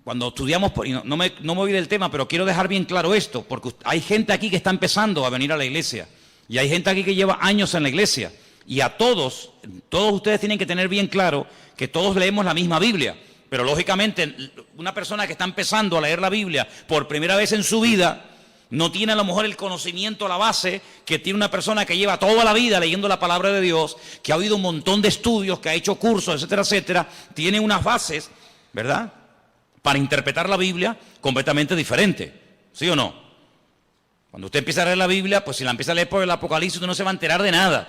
cuando estudiamos, no me voy del tema, pero quiero dejar bien claro esto, porque hay gente aquí que está empezando a venir a la iglesia, y hay gente aquí que lleva años en la iglesia, y a todos ustedes tienen que tener bien claro que todos leemos la misma Biblia, pero lógicamente una persona que está empezando a leer la Biblia por primera vez en su vida, No tiene a lo mejor el conocimiento, la base que tiene una persona que lleva toda la vida leyendo la palabra de Dios, que ha oído un montón de estudios, que ha hecho cursos, etcétera, etcétera. Tiene unas bases, ¿verdad?, para interpretar la Biblia completamente diferente. ¿Sí o no? Cuando usted empieza a leer la Biblia, pues si la empieza a leer por el Apocalipsis, usted no se va a enterar de nada.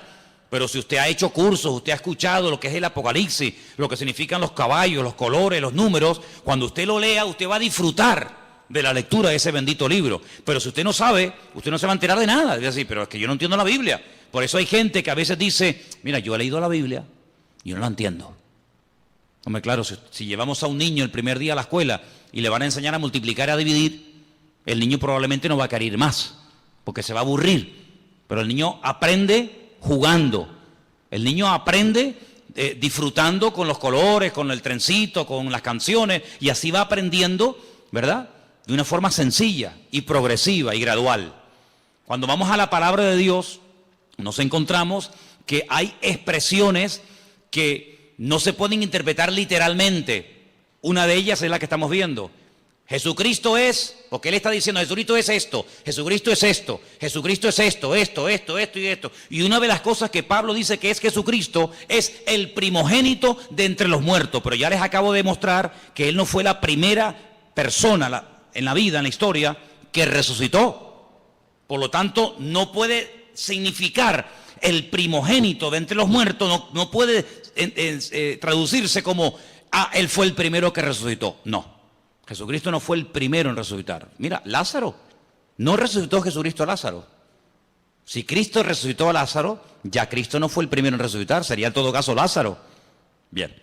Pero si usted ha hecho cursos, usted ha escuchado lo que es el Apocalipsis, lo que significan los caballos, los colores, los números, cuando usted lo lea, usted va a disfrutar de la lectura de ese bendito libro. Pero si usted no sabe, usted no se va a enterar de nada. Es decir, pero es que yo no entiendo la Biblia. Por eso hay gente que a veces dice, mira, yo he leído la Biblia y yo no la entiendo. Hombre, claro, si llevamos a un niño el primer día a la escuela y le van a enseñar a multiplicar y a dividir, el niño probablemente no va a querer ir más, porque se va a aburrir. Pero el niño aprende jugando. El niño aprende disfrutando con los colores, con el trencito, con las canciones, y así va aprendiendo, ¿verdad?, de una forma sencilla y progresiva y gradual. Cuando vamos a la palabra de Dios, nos encontramos que hay expresiones que no se pueden interpretar literalmente. Una de ellas es la que estamos viendo. Jesucristo es, porque Él está diciendo, Jesucristo es esto, Jesucristo es esto, Jesucristo es esto y esto. Y una de las cosas que Pablo dice que es Jesucristo es el primogénito de entre los muertos. Pero ya les acabo de mostrar que Él no fue la primera persona en la vida, en la historia, que resucitó. Por lo tanto, no puede significar el primogénito de entre los muertos, no puede traducirse como, Él fue el primero que resucitó. No, Jesucristo no fue el primero en resucitar. Mira, Lázaro, no resucitó Jesucristo a Lázaro. Si Cristo resucitó a Lázaro, ya Cristo no fue el primero en resucitar, sería en todo caso Lázaro. Bien,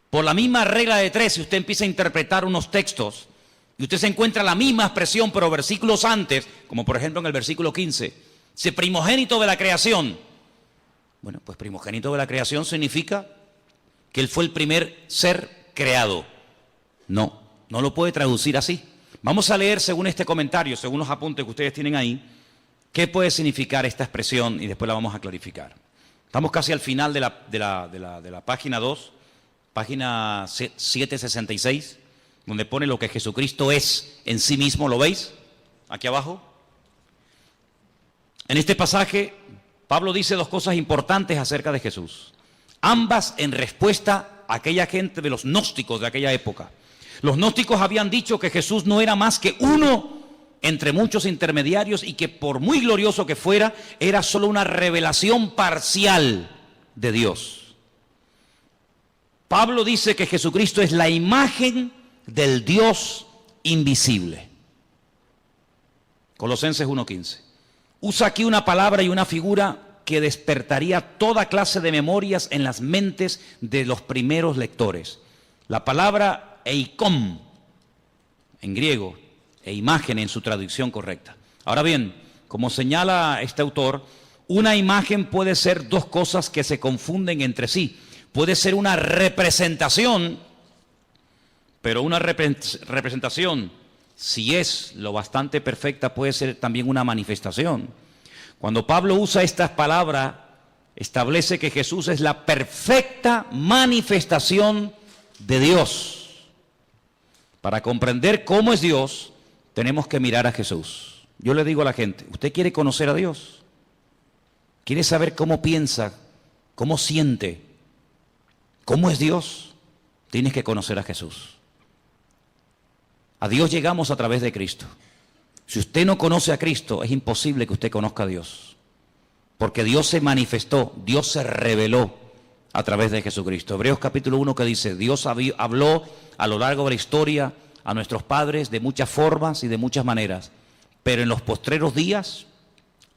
por la misma regla de tres, si usted empieza a interpretar unos textos, y usted se encuentra la misma expresión, pero versículos antes, como por ejemplo en el versículo 15, dice primogénito de la creación. Bueno, pues primogénito de la creación significa que Él fue el primer ser creado. No lo puede traducir así. Vamos a leer según este comentario, según los apuntes que ustedes tienen ahí, qué puede significar esta expresión y después la vamos a clarificar. Estamos casi al final de la página 2, página 766. Donde pone lo que Jesucristo es en sí mismo, ¿lo veis? Aquí abajo. En este pasaje, Pablo dice dos cosas importantes acerca de Jesús. Ambas en respuesta a aquella gente de los gnósticos de aquella época. Los gnósticos habían dicho que Jesús no era más que uno entre muchos intermediarios y que por muy glorioso que fuera, era solo una revelación parcial de Dios. Pablo dice que Jesucristo es la imagen del Dios invisible. Colosenses 1:15. Usa aquí una palabra y una figura que despertaría toda clase de memorias en las mentes de los primeros lectores. La palabra eikon, en griego, e imagen en su traducción correcta. Ahora bien, como señala este autor, una imagen puede ser dos cosas que se confunden entre sí. Puede ser una representación, pero una representación, si es lo bastante perfecta, puede ser también una manifestación. Cuando Pablo usa estas palabras, establece que Jesús es la perfecta manifestación de Dios. Para comprender cómo es Dios, tenemos que mirar a Jesús. Yo le digo a la gente, ¿usted quiere conocer a Dios? ¿Quiere saber cómo piensa, cómo siente, cómo es Dios? Tienes que conocer a Jesús. A Dios llegamos a través de Cristo. Si usted no conoce a Cristo, es imposible que usted conozca a Dios. Porque Dios se manifestó, Dios se reveló a través de Jesucristo. Hebreos capítulo 1 que dice, Dios habló a lo largo de la historia a nuestros padres de muchas formas y de muchas maneras. Pero en los postreros días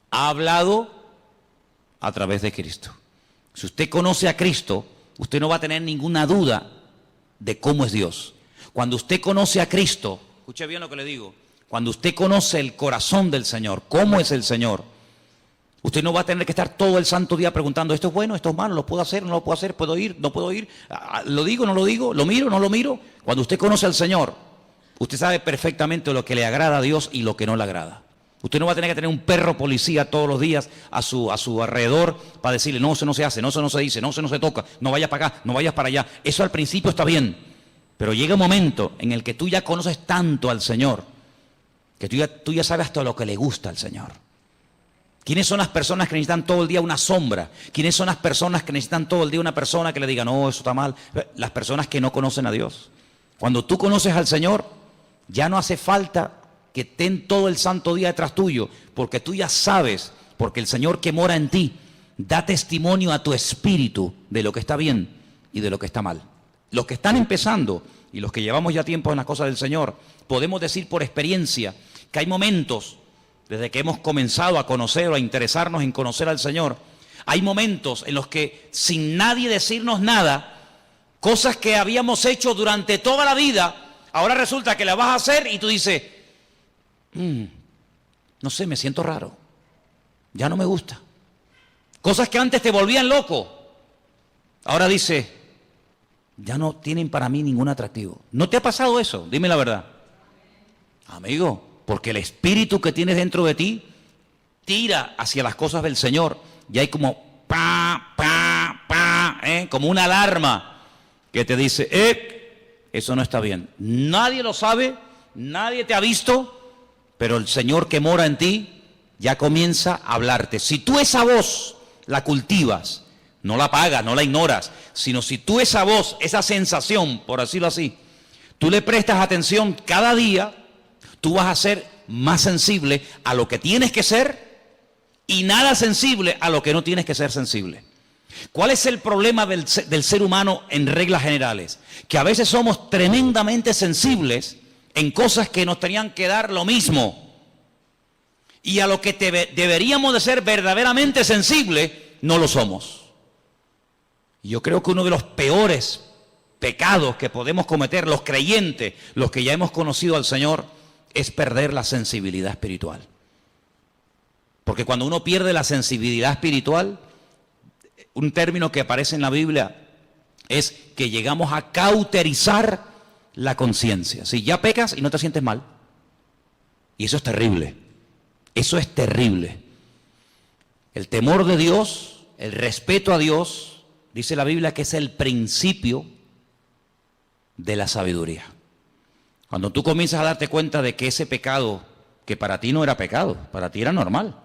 ha hablado a través de Cristo. Si usted conoce a Cristo, usted no va a tener ninguna duda de cómo es Dios. Cuando usted conoce a Cristo, escuche bien lo que le digo, cuando usted conoce el corazón del Señor, cómo es el Señor, usted no va a tener que estar todo el santo día preguntando, esto es bueno, esto es malo, lo puedo hacer, no lo puedo hacer, puedo ir, no puedo ir, lo digo, no lo digo, lo miro, no lo miro. Cuando usted conoce al Señor, usted sabe perfectamente lo que le agrada a Dios y lo que no le agrada. Usted no va a tener que tener un perro policía todos los días a su alrededor para decirle, no, eso no se hace, no, eso no se dice, no, eso no se toca, no vayas para acá, no vayas para allá. Eso al principio está bien. Pero llega un momento en el que tú ya conoces tanto al Señor, que tú ya sabes hasta lo que le gusta al Señor. ¿Quiénes son las personas que necesitan todo el día una sombra? ¿Quiénes son las personas que necesitan todo el día una persona que le diga, no, eso está mal? Las personas que no conocen a Dios. Cuando tú conoces al Señor, ya no hace falta que estén todo el santo día detrás tuyo, porque tú ya sabes, porque el Señor que mora en ti da testimonio a tu espíritu de lo que está bien y de lo que está mal. Los que están empezando y los que llevamos ya tiempo en las cosas del Señor, podemos decir por experiencia que hay momentos, desde que hemos comenzado a conocer o a interesarnos en conocer al Señor, hay momentos en los que sin nadie decirnos nada, cosas que habíamos hecho durante toda la vida, ahora resulta que las vas a hacer y tú dices, no sé, me siento raro, ya no me gusta. Cosas que antes te volvían loco, ahora dices, ya no tienen para mí ningún atractivo. ¿No te ha pasado eso? Dime la verdad. Amigo, porque el espíritu que tienes dentro de ti tira hacia las cosas del Señor y hay como como una alarma que te dice, eso no está bien. Nadie lo sabe, nadie te ha visto, pero el Señor que mora en ti ya comienza a hablarte. Si tú esa voz la cultivas, no la apagas, no la ignoras, sino si tú esa voz, esa sensación, por decirlo así, tú le prestas atención cada día, tú vas a ser más sensible a lo que tienes que ser y nada sensible a lo que no tienes que ser sensible. ¿Cuál es el problema del ser humano en reglas generales? Que a veces somos tremendamente sensibles en cosas que nos tenían que dar lo mismo. Y a lo que deberíamos de ser verdaderamente sensibles, no lo somos. Y yo creo que uno de los peores pecados que podemos cometer los creyentes, los que ya hemos conocido al Señor, es perder la sensibilidad espiritual. Porque cuando uno pierde la sensibilidad espiritual, un término que aparece en la Biblia es que llegamos a cauterizar la conciencia. Si ya pecas y no te sientes mal. Y eso es terrible. Eso es terrible. El temor de Dios, el respeto a Dios, dice la Biblia que es el principio de la sabiduría. Cuando tú comienzas a darte cuenta de que ese pecado, que para ti no era pecado, para ti era normal,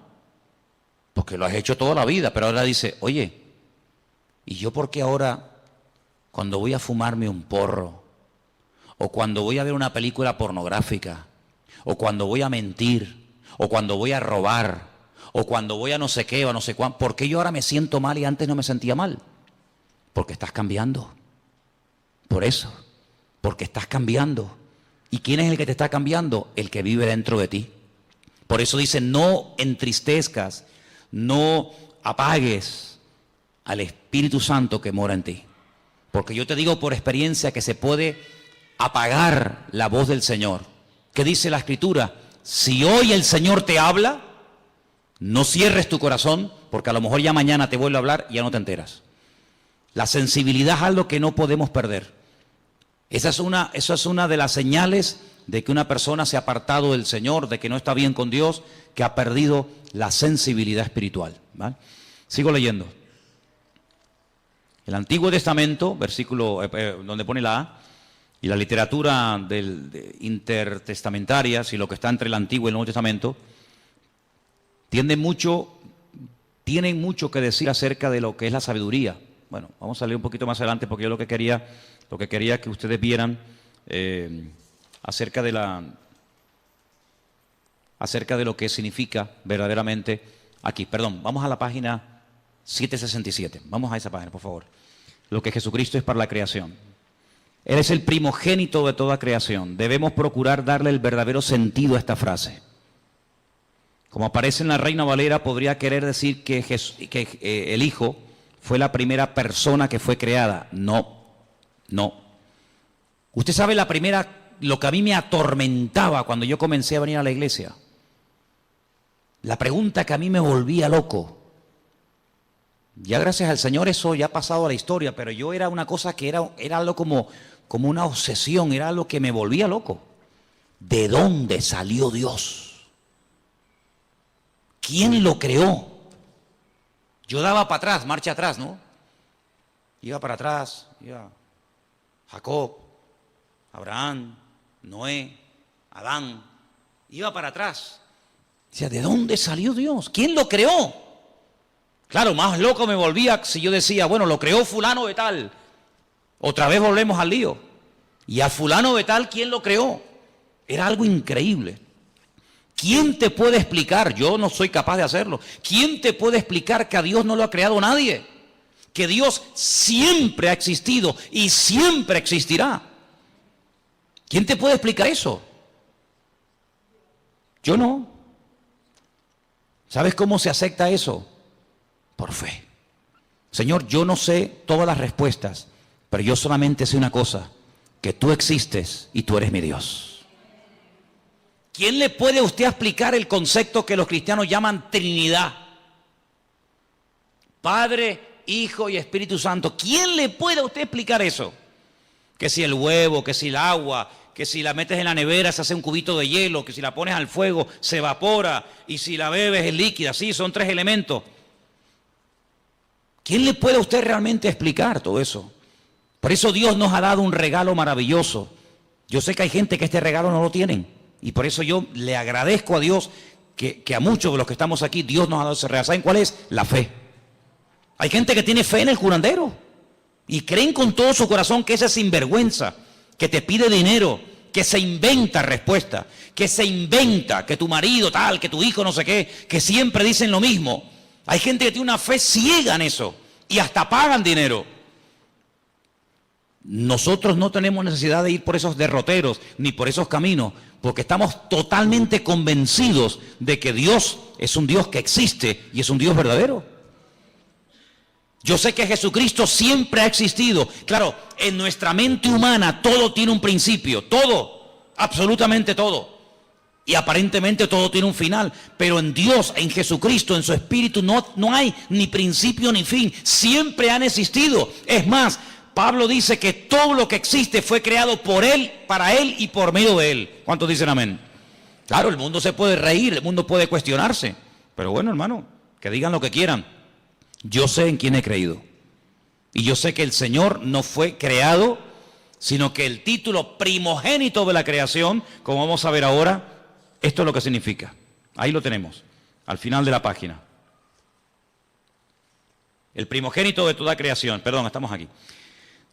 porque lo has hecho toda la vida, pero ahora dice, oye, ¿y yo por qué ahora, cuando voy a fumarme un porro, o cuando voy a ver una película pornográfica, o cuando voy a mentir, o cuando voy a robar, o cuando voy a no sé qué, o no sé cuánto, ¿por qué yo ahora me siento mal y antes no me sentía mal? Porque estás cambiando. Por eso, porque estás cambiando. ¿Y quién es el que te está cambiando? El que vive dentro de ti. Por eso dice, no entristezcas, no apagues al Espíritu Santo que mora en ti. Porque yo te digo por experiencia que se puede apagar la voz del Señor. ¿Qué dice la Escritura? Si hoy el Señor te habla, no cierres tu corazón, porque a lo mejor ya mañana te vuelve a hablar y ya no te enteras. La sensibilidad es algo que no podemos perder. Esa es una de las señales de que una persona se ha apartado del Señor, de que no está bien con Dios, que ha perdido la sensibilidad espiritual. ¿Vale? Sigo leyendo. El Antiguo Testamento, versículo donde pone la A, y la literatura intertestamentaria, si lo que está entre el Antiguo y el Nuevo Testamento, tienen mucho que decir acerca de lo que es la sabiduría. Bueno, vamos a leer un poquito más adelante porque yo lo que quería que ustedes vieran acerca de lo que significa verdaderamente aquí. Perdón, vamos a la página 767. Vamos a esa página, por favor. Lo que Jesucristo es para la creación. Él es el primogénito de toda creación. Debemos procurar darle el verdadero sentido a esta frase. Como aparece en la Reina Valera, podría querer decir que el Hijo fue la primera persona que fue creada. No. Usted sabe lo que a mí me atormentaba cuando yo comencé a venir a la iglesia. La pregunta que a mí me volvía loco. Ya gracias al Señor eso ya ha pasado a la historia, pero yo era una cosa que era algo como una obsesión, era algo que me volvía loco. ¿De dónde salió Dios? ¿Quién lo creó? Yo daba para atrás, marcha atrás, ¿no? Iba para atrás, iba Jacob, Abraham, Noé, Adán, Iba para atrás. Decía, ¿de dónde salió Dios? ¿Quién lo creó? Claro, más loco me volvía si yo decía, bueno, lo creó fulano de tal. Otra vez volvemos al lío. Y a fulano de tal, ¿quién lo creó? Era algo increíble. ¿Quién te puede explicar? Yo no soy capaz de hacerlo. ¿Quién te puede explicar que a Dios no lo ha creado nadie? Que Dios siempre ha existido y siempre existirá. ¿Quién te puede explicar eso? Yo no. ¿Sabes cómo se acepta eso? Por fe. Señor, yo no sé todas las respuestas, pero yo solamente sé una cosa, que tú existes y tú eres mi Dios. ¿Quién le puede a usted explicar el concepto que los cristianos llaman Trinidad? Padre, Hijo y Espíritu Santo. ¿Quién le puede a usted explicar eso? Que si el huevo, que si el agua, que si la metes en la nevera se hace un cubito de hielo, que si la pones al fuego se evapora y si la bebes es líquida. Sí, son 3 elementos. ¿Quién le puede a usted realmente explicar todo eso? Por eso Dios nos ha dado un regalo maravilloso. Yo sé que hay gente que este regalo no lo tienen. Y por eso yo le agradezco a Dios que a muchos de los que estamos aquí, Dios nos ha dado ese regalo. ¿Saben cuál es? La fe. Hay gente que tiene fe en el curandero y creen con todo su corazón que ese sinvergüenza, que te pide dinero, que se inventa respuesta, que se inventa que tu marido tal, que tu hijo no sé qué, que siempre dicen lo mismo. Hay gente que tiene una fe ciega en eso y hasta pagan dinero. Nosotros no tenemos necesidad de ir por esos derroteros ni por esos caminos, porque estamos totalmente convencidos de que Dios es un Dios que existe y es un Dios verdadero. Yo sé que Jesucristo siempre ha existido. Claro, en nuestra mente humana todo tiene un principio, todo, absolutamente todo. Y aparentemente todo tiene un final, pero en Dios, en Jesucristo, en su Espíritu no hay ni principio ni fin. Siempre han existido. Es más, Pablo dice que todo lo que existe fue creado por Él, para Él y por medio de Él. ¿Cuántos dicen amén? Claro, el mundo se puede reír, el mundo puede cuestionarse. Pero bueno, hermano, que digan lo que quieran. Yo sé en quién he creído. Y yo sé que el Señor no fue creado, sino que el título primogénito de la creación, como vamos a ver ahora, esto es lo que significa. Ahí lo tenemos, al final de la página. El primogénito de toda creación. Perdón, estamos aquí.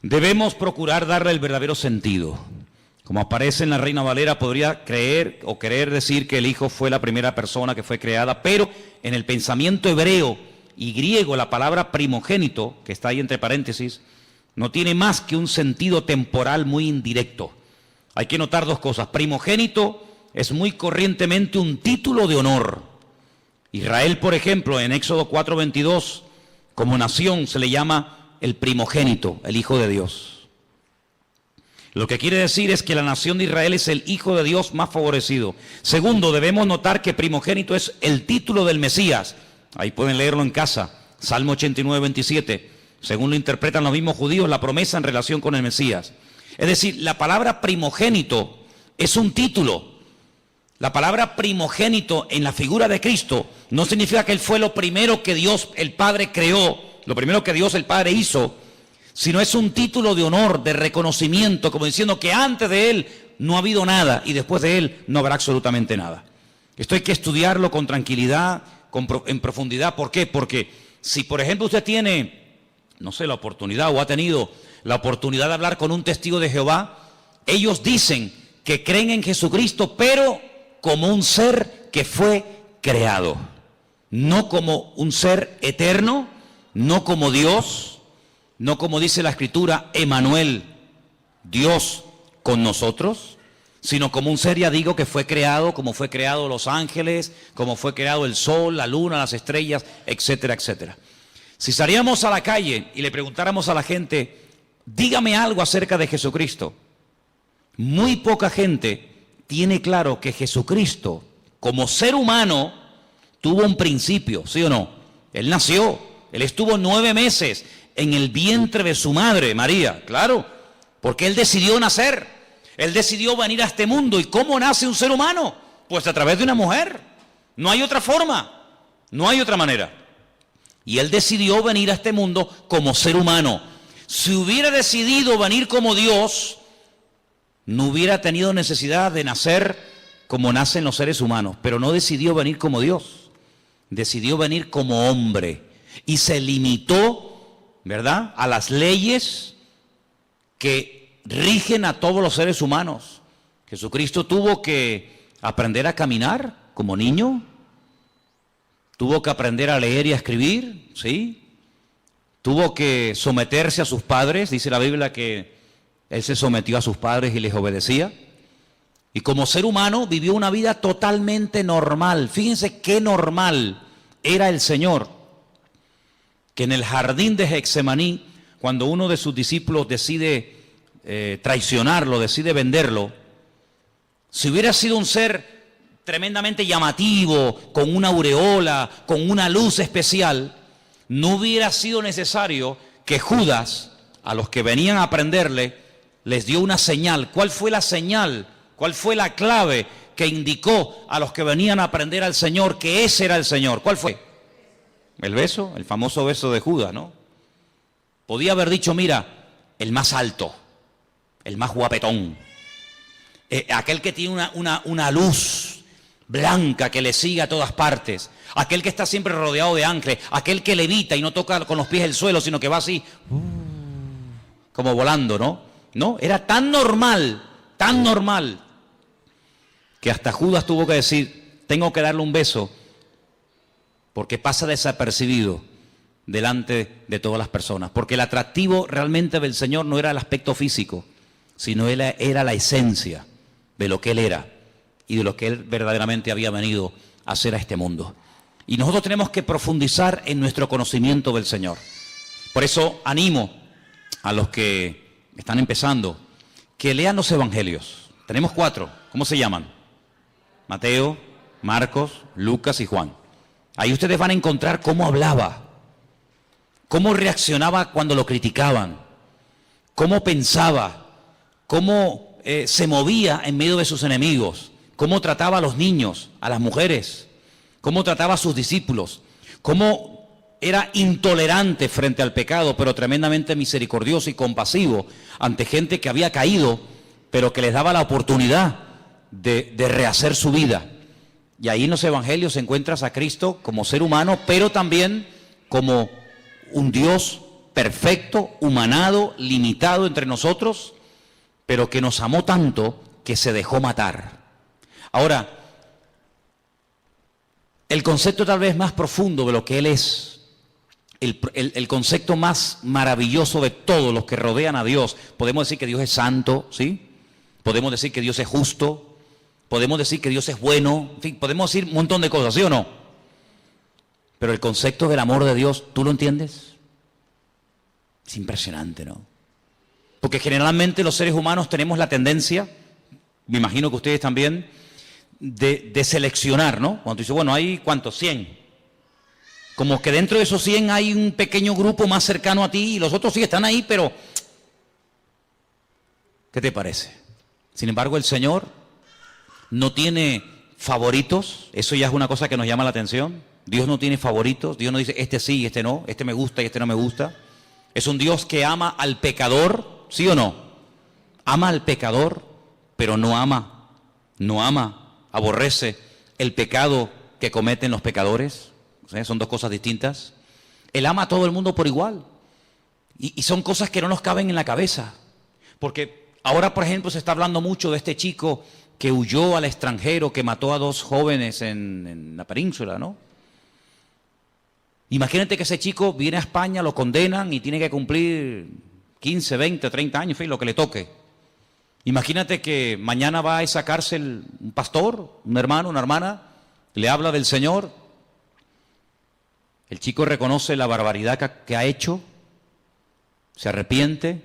Debemos procurar darle el verdadero sentido. Como aparece en la Reina Valera, podría creer o querer decir que el Hijo fue la primera persona que fue creada, pero en el pensamiento hebreo y griego la palabra primogénito, que está ahí entre paréntesis, no tiene más que un sentido temporal muy indirecto. Hay que notar 2 cosas. Primogénito es muy corrientemente un título de honor. Israel, por ejemplo, en Éxodo 4:22, como nación se le llama el primogénito, el Hijo de Dios. Lo que quiere decir es que la nación de Israel es el Hijo de Dios más favorecido. Segundo, debemos notar que primogénito es el título del Mesías. Ahí pueden leerlo en casa. Salmo 89:27. Según lo interpretan los mismos judíos, la promesa en relación con el Mesías. Es decir, la palabra primogénito es un título. La palabra primogénito en la figura de Cristo no significa que Él fue lo primero que Dios el Padre creó, lo primero que Dios el Padre hizo, sino es un título de honor, de reconocimiento, como diciendo que antes de Él no ha habido nada y después de Él no habrá absolutamente nada. Esto hay que estudiarlo con tranquilidad, en profundidad. ¿Por qué? Porque si, por ejemplo, usted tiene, no sé, la oportunidad o ha tenido la oportunidad de hablar con un testigo de Jehová, ellos dicen que creen en Jesucristo, pero como un ser que fue creado, no como un ser eterno, no como Dios, no como dice la Escritura, Emmanuel, Dios con nosotros, sino como un ser, ya digo, que fue creado, como fue creado los ángeles, como fue creado el sol, la luna, las estrellas, etcétera, etcétera. Si saliéramos a la calle y le preguntáramos a la gente, dígame algo acerca de Jesucristo, muy poca gente tiene claro que Jesucristo, como ser humano, tuvo un principio, ¿sí o no? Él nació, Él estuvo 9 meses en el vientre de su madre, María, claro, porque Él decidió nacer, Él decidió venir a este mundo. ¿Y cómo nace un ser humano? Pues a través de una mujer, no hay otra forma, no hay otra manera. Y Él decidió venir a este mundo como ser humano. Si hubiera decidido venir como Dios, no hubiera tenido necesidad de nacer como nacen los seres humanos, pero no decidió venir como Dios, decidió venir como hombre y se limitó, ¿verdad?, a las leyes que rigen a todos los seres humanos. Jesucristo tuvo que aprender a caminar como niño, tuvo que aprender a leer y a escribir, ¿sí? Tuvo que someterse a sus padres, dice la Biblia que Él se sometió a sus padres y les obedecía. Y como ser humano vivió una vida totalmente normal. Fíjense qué normal era el Señor, que en el jardín de Getsemaní, cuando uno de sus discípulos decide traicionarlo, decide venderlo, si hubiera sido un ser tremendamente llamativo, con una aureola, con una luz especial, no hubiera sido necesario que Judas, a los que venían a prenderle, les dio una señal. ¿Cuál fue la señal? ¿Cuál fue la clave que indicó a los que venían a prender al Señor que ese era el Señor? ¿Cuál fue? El beso, el famoso beso de Judas, ¿no? Podía haber dicho, mira, el más alto, el más guapetón, aquel que tiene una luz blanca que le sigue a todas partes, aquel que está siempre rodeado de ángeles, aquel que levita y no toca con los pies el suelo, sino que va así, como volando, ¿no? No, era tan normal, que hasta Judas tuvo que decir, tengo que darle un beso, porque pasa desapercibido delante de todas las personas. Porque el atractivo realmente del Señor no era el aspecto físico, sino era la esencia de lo que Él era y de lo que Él verdaderamente había venido a hacer a este mundo. Y nosotros tenemos que profundizar en nuestro conocimiento del Señor. Por eso animo a los que están empezando que lean los evangelios. Tenemos 4. ¿Cómo se llaman? Mateo, Marcos, Lucas y Juan. Ahí ustedes van a encontrar cómo hablaba, cómo reaccionaba cuando lo criticaban, cómo pensaba, cómo se movía en medio de sus enemigos, cómo trataba a los niños, a las mujeres, cómo trataba a sus discípulos, cómo era intolerante frente al pecado, pero tremendamente misericordioso y compasivo ante gente que había caído, pero que les daba la oportunidad de rehacer su vida. Y ahí en los evangelios encuentras a Cristo como ser humano, pero también como un Dios perfecto, humanado, limitado entre nosotros, pero que nos amó tanto que se dejó matar. Ahora, el concepto tal vez más profundo de lo que Él es, el concepto más maravilloso de todos los que rodean a Dios, podemos decir que Dios es santo, ¿sí? Podemos decir que Dios es justo, podemos decir que Dios es bueno, en fin, podemos decir un montón de cosas, ¿sí o no? Pero el concepto del amor de Dios, ¿tú lo entiendes? Es impresionante, ¿no? Porque generalmente los seres humanos tenemos la tendencia, me imagino que ustedes también, de seleccionar, ¿no? Cuando tú dices, bueno, hay ¿cuántos? 100. Como que dentro de esos 100 hay un pequeño grupo más cercano a ti y los otros sí están ahí, pero ¿qué te parece? Sin embargo, el Señor no tiene favoritos, eso ya es una cosa que nos llama la atención. Dios no tiene favoritos, Dios no dice este sí y este no, este me gusta y este no me gusta. Es un Dios que ama al pecador, ¿sí o no? Ama al pecador, pero no ama, aborrece el pecado que cometen los pecadores. O sea, son dos cosas distintas. Él ama a todo el mundo por igual. Y son cosas que no nos caben en la cabeza. Porque ahora, por ejemplo, se está hablando mucho de este chico que huyó al extranjero, que mató a 2 jóvenes en la península, ¿no? Imagínate que ese chico viene a España, lo condenan y tiene que cumplir 15, 20, 30 años, en fin, lo que le toque. Imagínate que mañana va a esa cárcel un pastor, un hermano, una hermana, le habla del Señor. El chico reconoce la barbaridad que ha hecho, se arrepiente,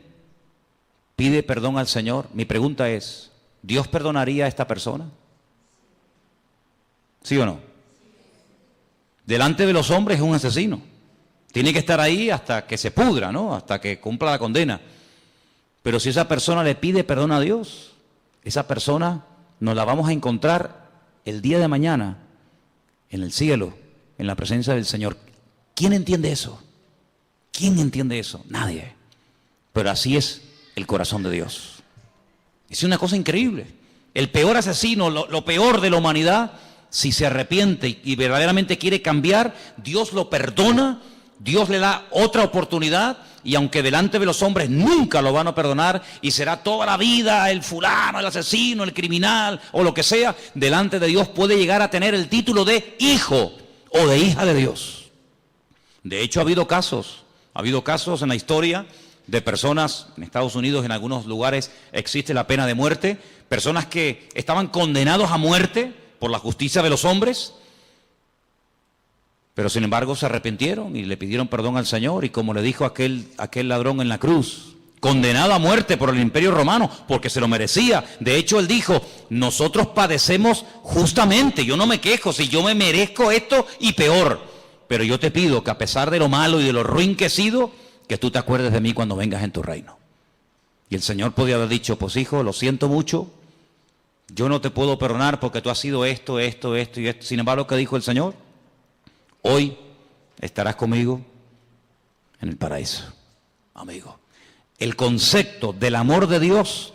pide perdón al Señor. Mi pregunta es, ¿Dios perdonaría a esta persona? ¿Sí o no? Delante de los hombres es un asesino. Tiene que estar ahí hasta que se pudra, ¿no? Hasta que cumpla la condena. Pero si esa persona le pide perdón a Dios, esa persona nos la vamos a encontrar el día de mañana en el cielo, en la presencia del Señor. ¿Quién entiende eso? ¿Quién entiende eso? Nadie. Pero así es el corazón de Dios. Es una cosa increíble. el peor asesino, lo peor de la humanidad, si se arrepiente y verdaderamente quiere cambiar, Dios lo perdona, Dios le da otra oportunidad, y aunque delante de los hombres nunca lo van a perdonar y será toda la vida el fulano, el asesino, el criminal o lo que sea, delante de Dios puede llegar a tener el título de hijo o de hija de Dios. De hecho, ha habido casos en la historia de personas, en Estados Unidos, en algunos lugares existe la pena de muerte, personas que estaban condenados a muerte por la justicia de los hombres, pero sin embargo se arrepintieron y le pidieron perdón al Señor, y como le dijo aquel ladrón en la cruz, condenado a muerte por el Imperio Romano, porque se lo merecía. De hecho, él dijo, nosotros padecemos justamente, yo no me quejo, si yo me merezco esto y peor, pero yo te pido que a pesar de lo malo y de lo ruin que he sido, que tú te acuerdes de mí cuando vengas en tu reino. Y el Señor podía haber dicho, pues hijo, lo siento mucho, yo no te puedo perdonar porque tú has sido esto y esto. Sin embargo, ¿qué dijo el Señor? Hoy estarás conmigo en el paraíso, amigo. El concepto del amor de Dios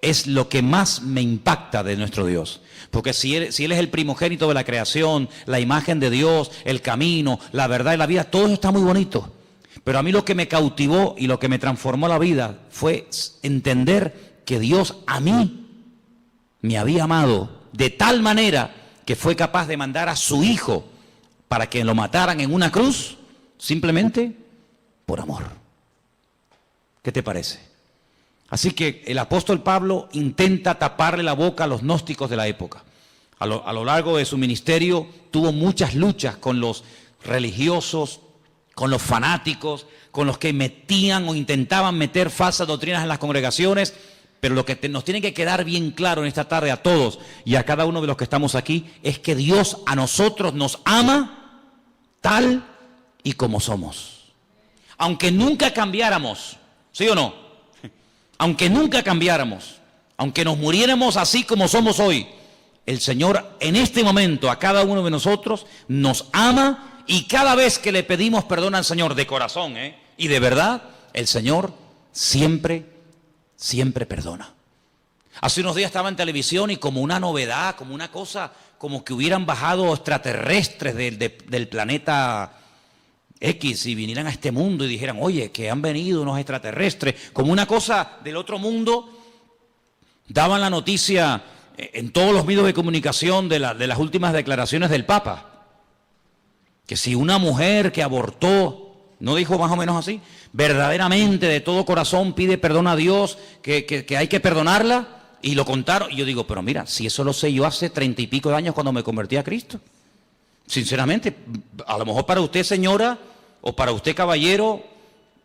es lo que más me impacta de nuestro Dios. Porque si Él es el primogénito de la creación, la imagen de Dios, el camino, la verdad y la vida, todo eso está muy bonito. Pero a mí lo que me cautivó y lo que me transformó la vida fue entender que Dios a mí me había amado de tal manera que fue capaz de mandar a su Hijo para que lo mataran en una cruz, simplemente por amor. ¿Qué te parece? Así que el apóstol Pablo intenta taparle la boca a los gnósticos de la época. A lo largo de su ministerio tuvo muchas luchas con los religiosos, con los fanáticos, con los que metían o intentaban meter falsas doctrinas en las congregaciones. Pero lo que nos tiene que quedar bien claro en esta tarde a todos y a cada uno de los que estamos aquí es que Dios a nosotros nos ama tal y como somos. Aunque nunca cambiáramos, ¿sí o no? Aunque nunca cambiáramos, aunque nos muriéramos así como somos hoy, el Señor en este momento a cada uno de nosotros nos ama. Y cada vez que le pedimos perdón al Señor de corazón y de verdad, el Señor siempre perdona. Hace unos días estaba en televisión y como una novedad, como una cosa, como que hubieran bajado extraterrestres del planeta X y vinieran a este mundo y dijeran, oye, que han venido unos extraterrestres, como una cosa del otro mundo. Daban la noticia en todos los medios de comunicación de las últimas declaraciones del Papa. Que si una mujer que abortó, ¿no dijo más o menos así? Verdaderamente de todo corazón pide perdón a Dios, que hay que perdonarla, y lo contaron. Y yo digo, pero mira, si eso lo sé yo hace 30 y pico de años cuando me convertí a Cristo. Sinceramente, a lo mejor para usted, señora, o para usted, caballero,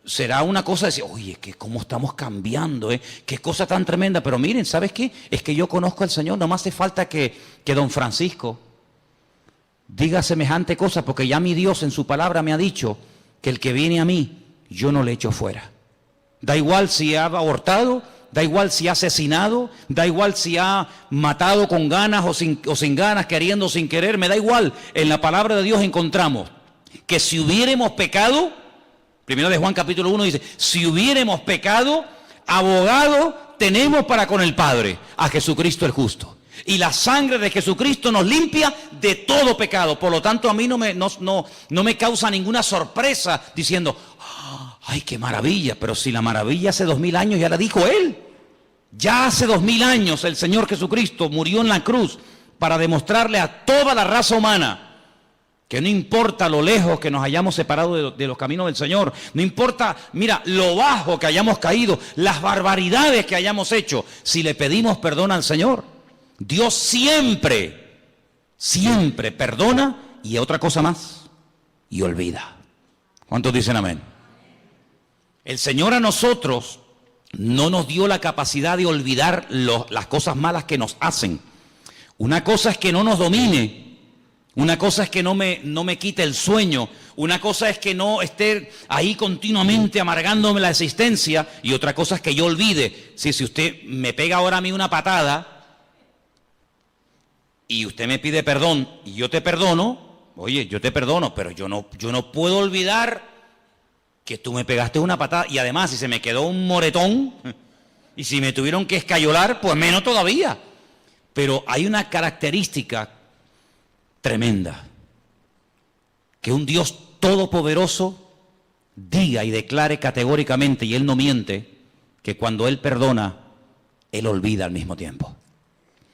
será una cosa de decir, oye, que cómo estamos cambiando, qué cosa tan tremenda. Pero miren, ¿sabes qué? Es que yo conozco al Señor, no me hace falta que don Francisco diga semejante cosa, porque ya mi Dios en su palabra me ha dicho que el que viene a mí, yo no le echo fuera. Da igual si ha abortado, da igual si ha asesinado, da igual si ha matado con ganas o sin ganas, queriendo o sin querer, me da igual. En la palabra de Dios encontramos que si hubiéramos pecado, primero de Juan capítulo 1 dice, si hubiéramos pecado, abogado tenemos para con el Padre, a Jesucristo el justo. Y la sangre de Jesucristo nos limpia de todo pecado. Por lo tanto, a mí no me causa ninguna sorpresa diciendo, ¡ay, qué maravilla! Pero si la maravilla hace 2000 años ya la dijo Él. Ya hace 2000 años el Señor Jesucristo murió en la cruz para demostrarle a toda la raza humana que no importa lo lejos que nos hayamos separado de los caminos del Señor, no importa, mira, lo bajo que hayamos caído, las barbaridades que hayamos hecho, si le pedimos perdón al Señor, Dios siempre perdona y otra cosa más, y olvida. ¿Cuántos dicen amén? El Señor a nosotros no nos dio la capacidad de olvidar las cosas malas que nos hacen. Una cosa es que no nos domine, una cosa es que no me quite el sueño, una cosa es que no esté ahí continuamente amargándome la existencia, y otra cosa es que yo olvide. Si usted me pega ahora a mí una patada y usted me pide perdón y yo te perdono, oye, yo te perdono, pero yo no puedo olvidar que tú me pegaste una patada, y además si se me quedó un moretón y si me tuvieron que escayolar, pues menos todavía. Pero hay una característica tremenda, que un Dios todopoderoso diga y declare categóricamente, y Él no miente, que cuando Él perdona, Él olvida al mismo tiempo.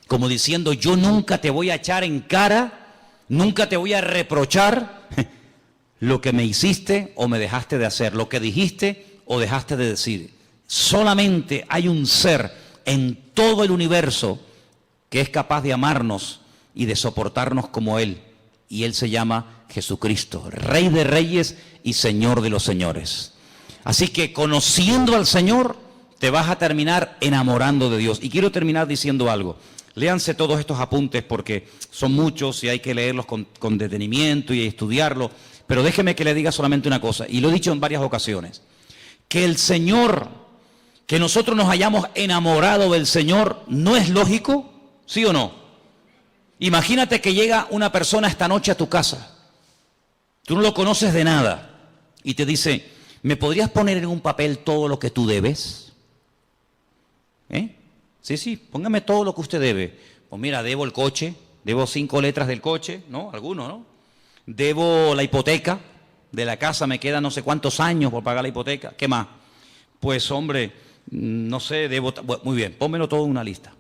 Como diciendo, yo nunca te voy a echar en cara, nunca te voy a reprochar lo que me hiciste o me dejaste de hacer, lo que dijiste o dejaste de decir. Solamente hay un ser en todo el universo que es capaz de amarnos y de soportarnos como Él. Y Él se llama Jesucristo, Rey de Reyes y Señor de los Señores. Así que conociendo al Señor, te vas a terminar enamorando de Dios. Y quiero terminar diciendo algo. Léanse todos estos apuntes porque son muchos y hay que leerlos con detenimiento y estudiarlos. Pero déjeme que le diga solamente una cosa, y lo he dicho en varias ocasiones. Que el Señor, que nosotros nos hayamos enamorado del Señor, ¿no es lógico? ¿Sí o no? Imagínate que llega una persona esta noche a tu casa. Tú no lo conoces de nada. Y te dice, ¿me podrías poner en un papel todo lo que tú debes? Sí, póngame todo lo que usted debe. Pues mira, debo el coche, debo 5 letras del coche, ¿no? Alguno, ¿no? Debo la hipoteca de la casa, me quedan no sé cuántos años por pagar la hipoteca. ¿Qué más? Pues hombre, no sé, debo... Bueno, muy bien, pónmelo todo en una lista.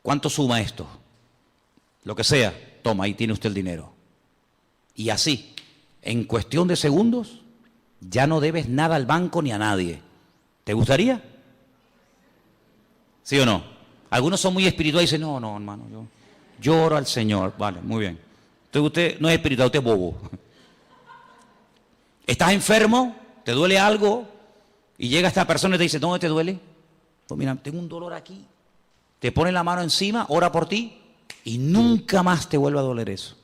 ¿Cuánto suma esto? Lo que sea, toma, ahí tiene usted el dinero. Y así, en cuestión de segundos, ya no debes nada al banco ni a nadie. ¿Te gustaría? ¿Sí o no? Algunos son muy espirituales y dicen, no, hermano, yo oro al Señor. Vale, muy bien. Entonces usted no es espiritual, usted es bobo. ¿Estás enfermo? ¿Te duele algo? Y llega esta persona y te dice, ¿dónde te duele? Pues mira, tengo un dolor aquí. Te pone la mano encima, ora por ti y nunca más te vuelve a doler eso.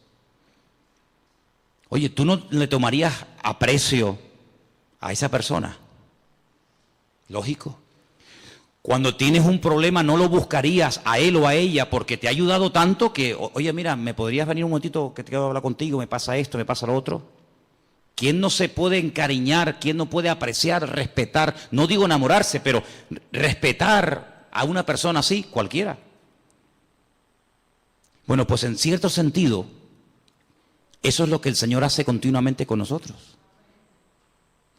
Oye, ¿tú no le tomarías aprecio a esa persona? Lógico. Cuando tienes un problema no lo buscarías a él o a ella porque te ha ayudado tanto que, oye, mira, ¿me podrías venir un momentito que te quiero hablar contigo? Me pasa esto, me pasa lo otro. ¿Quién no se puede encariñar? ¿Quién no puede apreciar, respetar? No digo enamorarse, pero respetar a una persona así, cualquiera. Bueno, pues en cierto sentido, eso es lo que el Señor hace continuamente con nosotros.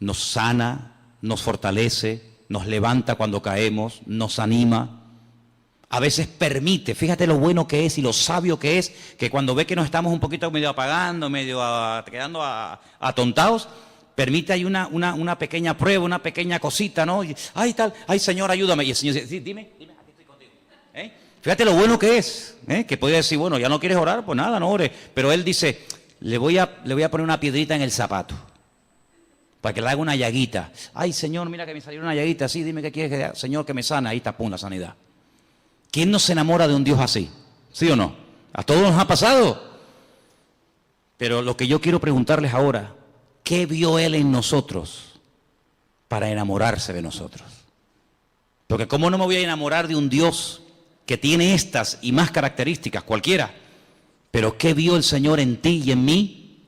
Nos sana, nos fortalece, nos levanta cuando caemos, nos anima. A veces permite, fíjate lo bueno que es y lo sabio que es, que cuando ve que nos estamos un poquito medio apagando, quedando atontados, permite ahí una pequeña prueba, una pequeña cosita, ¿no? Y, ay, tal, ay, Señor, ayúdame. Y el Señor dice, sí, dime, aquí estoy contigo. Fíjate lo bueno que es, que podría decir, bueno, ya no quieres orar, pues nada, no ores. Pero Él dice, le voy a poner una piedrita en el zapato, para que le haga una llaguita. Ay, Señor, mira que me salió una llaguita, sí, dime qué quieres que haga. Señor, que me sana, ahí está, pum, la sanidad. ¿Quién no se enamora de un Dios así? ¿Sí o no? A todos nos ha pasado. Pero lo que yo quiero preguntarles ahora, ¿qué vio Él en nosotros para enamorarse de nosotros? Porque ¿cómo no me voy a enamorar de un Dios que tiene estas y más características, cualquiera? Pero ¿qué vio el Señor en ti y en mí?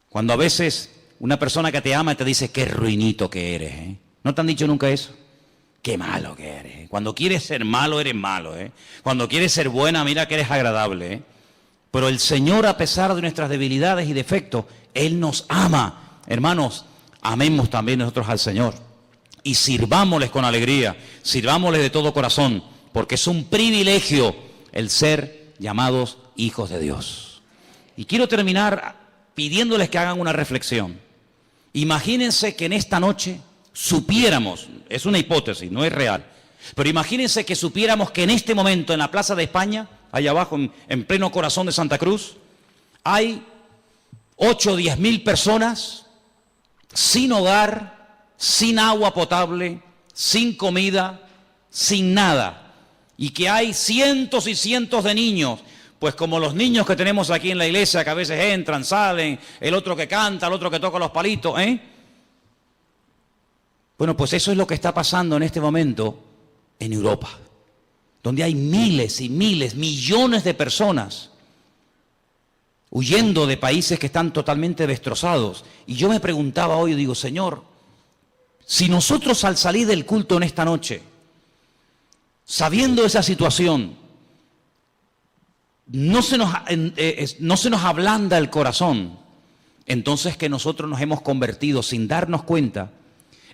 Cuando a veces una persona que te ama te dice, qué ruinito que eres, ¿No te han dicho nunca eso? Qué malo que eres. Cuando quieres ser malo, eres malo, Cuando quieres ser buena, mira que eres agradable, Pero el Señor, a pesar de nuestras debilidades y defectos, Él nos ama. Hermanos, amemos también nosotros al Señor. Y sirvámosles con alegría, sirvámosles de todo corazón, porque es un privilegio el ser llamados hijos de Dios. Y quiero terminar pidiéndoles que hagan una reflexión. Imagínense que en esta noche supiéramos, es una hipótesis, no es real, pero imagínense que supiéramos que en este momento en la Plaza de España, allá abajo en pleno corazón de Santa Cruz, hay 8 o 10 mil personas sin hogar, sin agua potable, sin comida, sin nada, y que hay cientos y cientos de niños, pues como los niños que tenemos aquí en la iglesia, que a veces entran, salen, el otro que canta, el otro que toca los palitos, Bueno, pues eso es lo que está pasando en este momento en Europa, donde hay miles y miles, millones de personas huyendo de países que están totalmente destrozados. Y yo me preguntaba hoy, digo, Señor, si nosotros al salir del culto en esta noche sabiendo esa situación, no se nos ablanda el corazón, entonces que nosotros nos hemos convertido sin darnos cuenta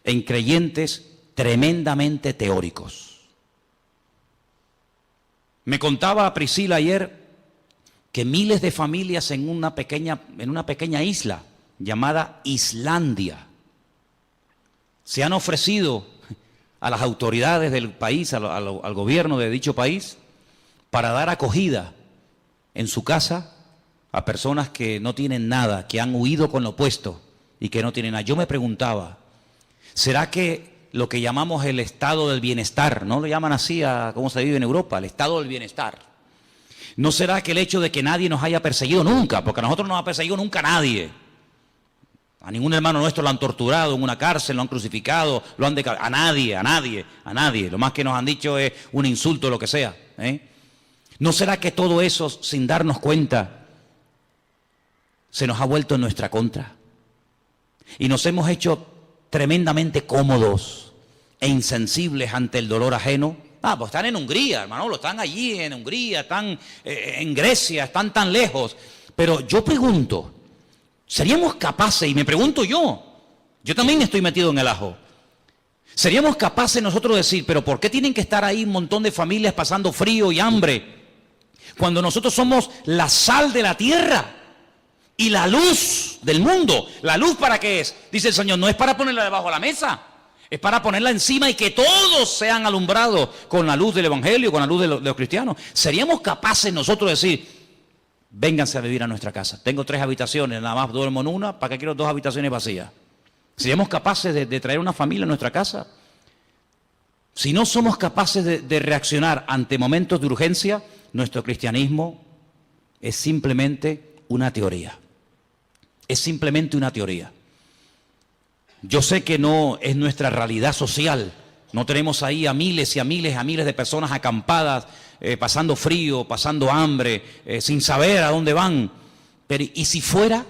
en creyentes tremendamente teóricos. Me contaba Priscila ayer que miles de familias en una pequeña isla llamada Islandia se han ofrecido a las autoridades del país, al gobierno de dicho país, para dar acogida en su casa a personas que no tienen nada, que han huido con lo opuesto y que no tienen nada. Yo me preguntaba, ¿será que lo que llamamos el estado del bienestar, no lo llaman así a cómo se vive en Europa, el estado del bienestar? ¿No será que el hecho de que nadie nos haya perseguido nunca, porque a nosotros no nos ha perseguido nunca nadie? A ningún hermano nuestro lo han torturado en una cárcel, lo han crucificado, lo han decapitado. A nadie. Lo más que nos han dicho es un insulto o lo que sea. ¿No será que todo eso, sin darnos cuenta, se nos ha vuelto en nuestra contra? Y nos hemos hecho tremendamente cómodos e insensibles ante el dolor ajeno. Pues están en Hungría, hermano, están allí en Hungría, están en Grecia, están tan lejos. Pero yo pregunto, ¿seríamos capaces, y me pregunto yo también estoy metido en el ajo, ¿seríamos capaces nosotros de decir, pero por qué tienen que estar ahí un montón de familias pasando frío y hambre, cuando nosotros somos la sal de la tierra y la luz del mundo? ¿La luz para qué es? Dice el Señor, no es para ponerla debajo de la mesa, es para ponerla encima y que todos sean alumbrados con la luz del Evangelio, con la luz de los cristianos. ¿Seríamos capaces nosotros de decir, vénganse a vivir a nuestra casa? Tengo 3 habitaciones, nada más duermo en una, ¿para qué quiero 2 habitaciones vacías? ¿Seríamos capaces de traer una familia a nuestra casa? Si no somos capaces de reaccionar ante momentos de urgencia, nuestro cristianismo es simplemente una teoría. Es simplemente una teoría. Yo sé que no es nuestra realidad social. No tenemos ahí a miles y a miles de personas acampadas, pasando frío, pasando hambre, sin saber a dónde van. Pero ¿y si fuera?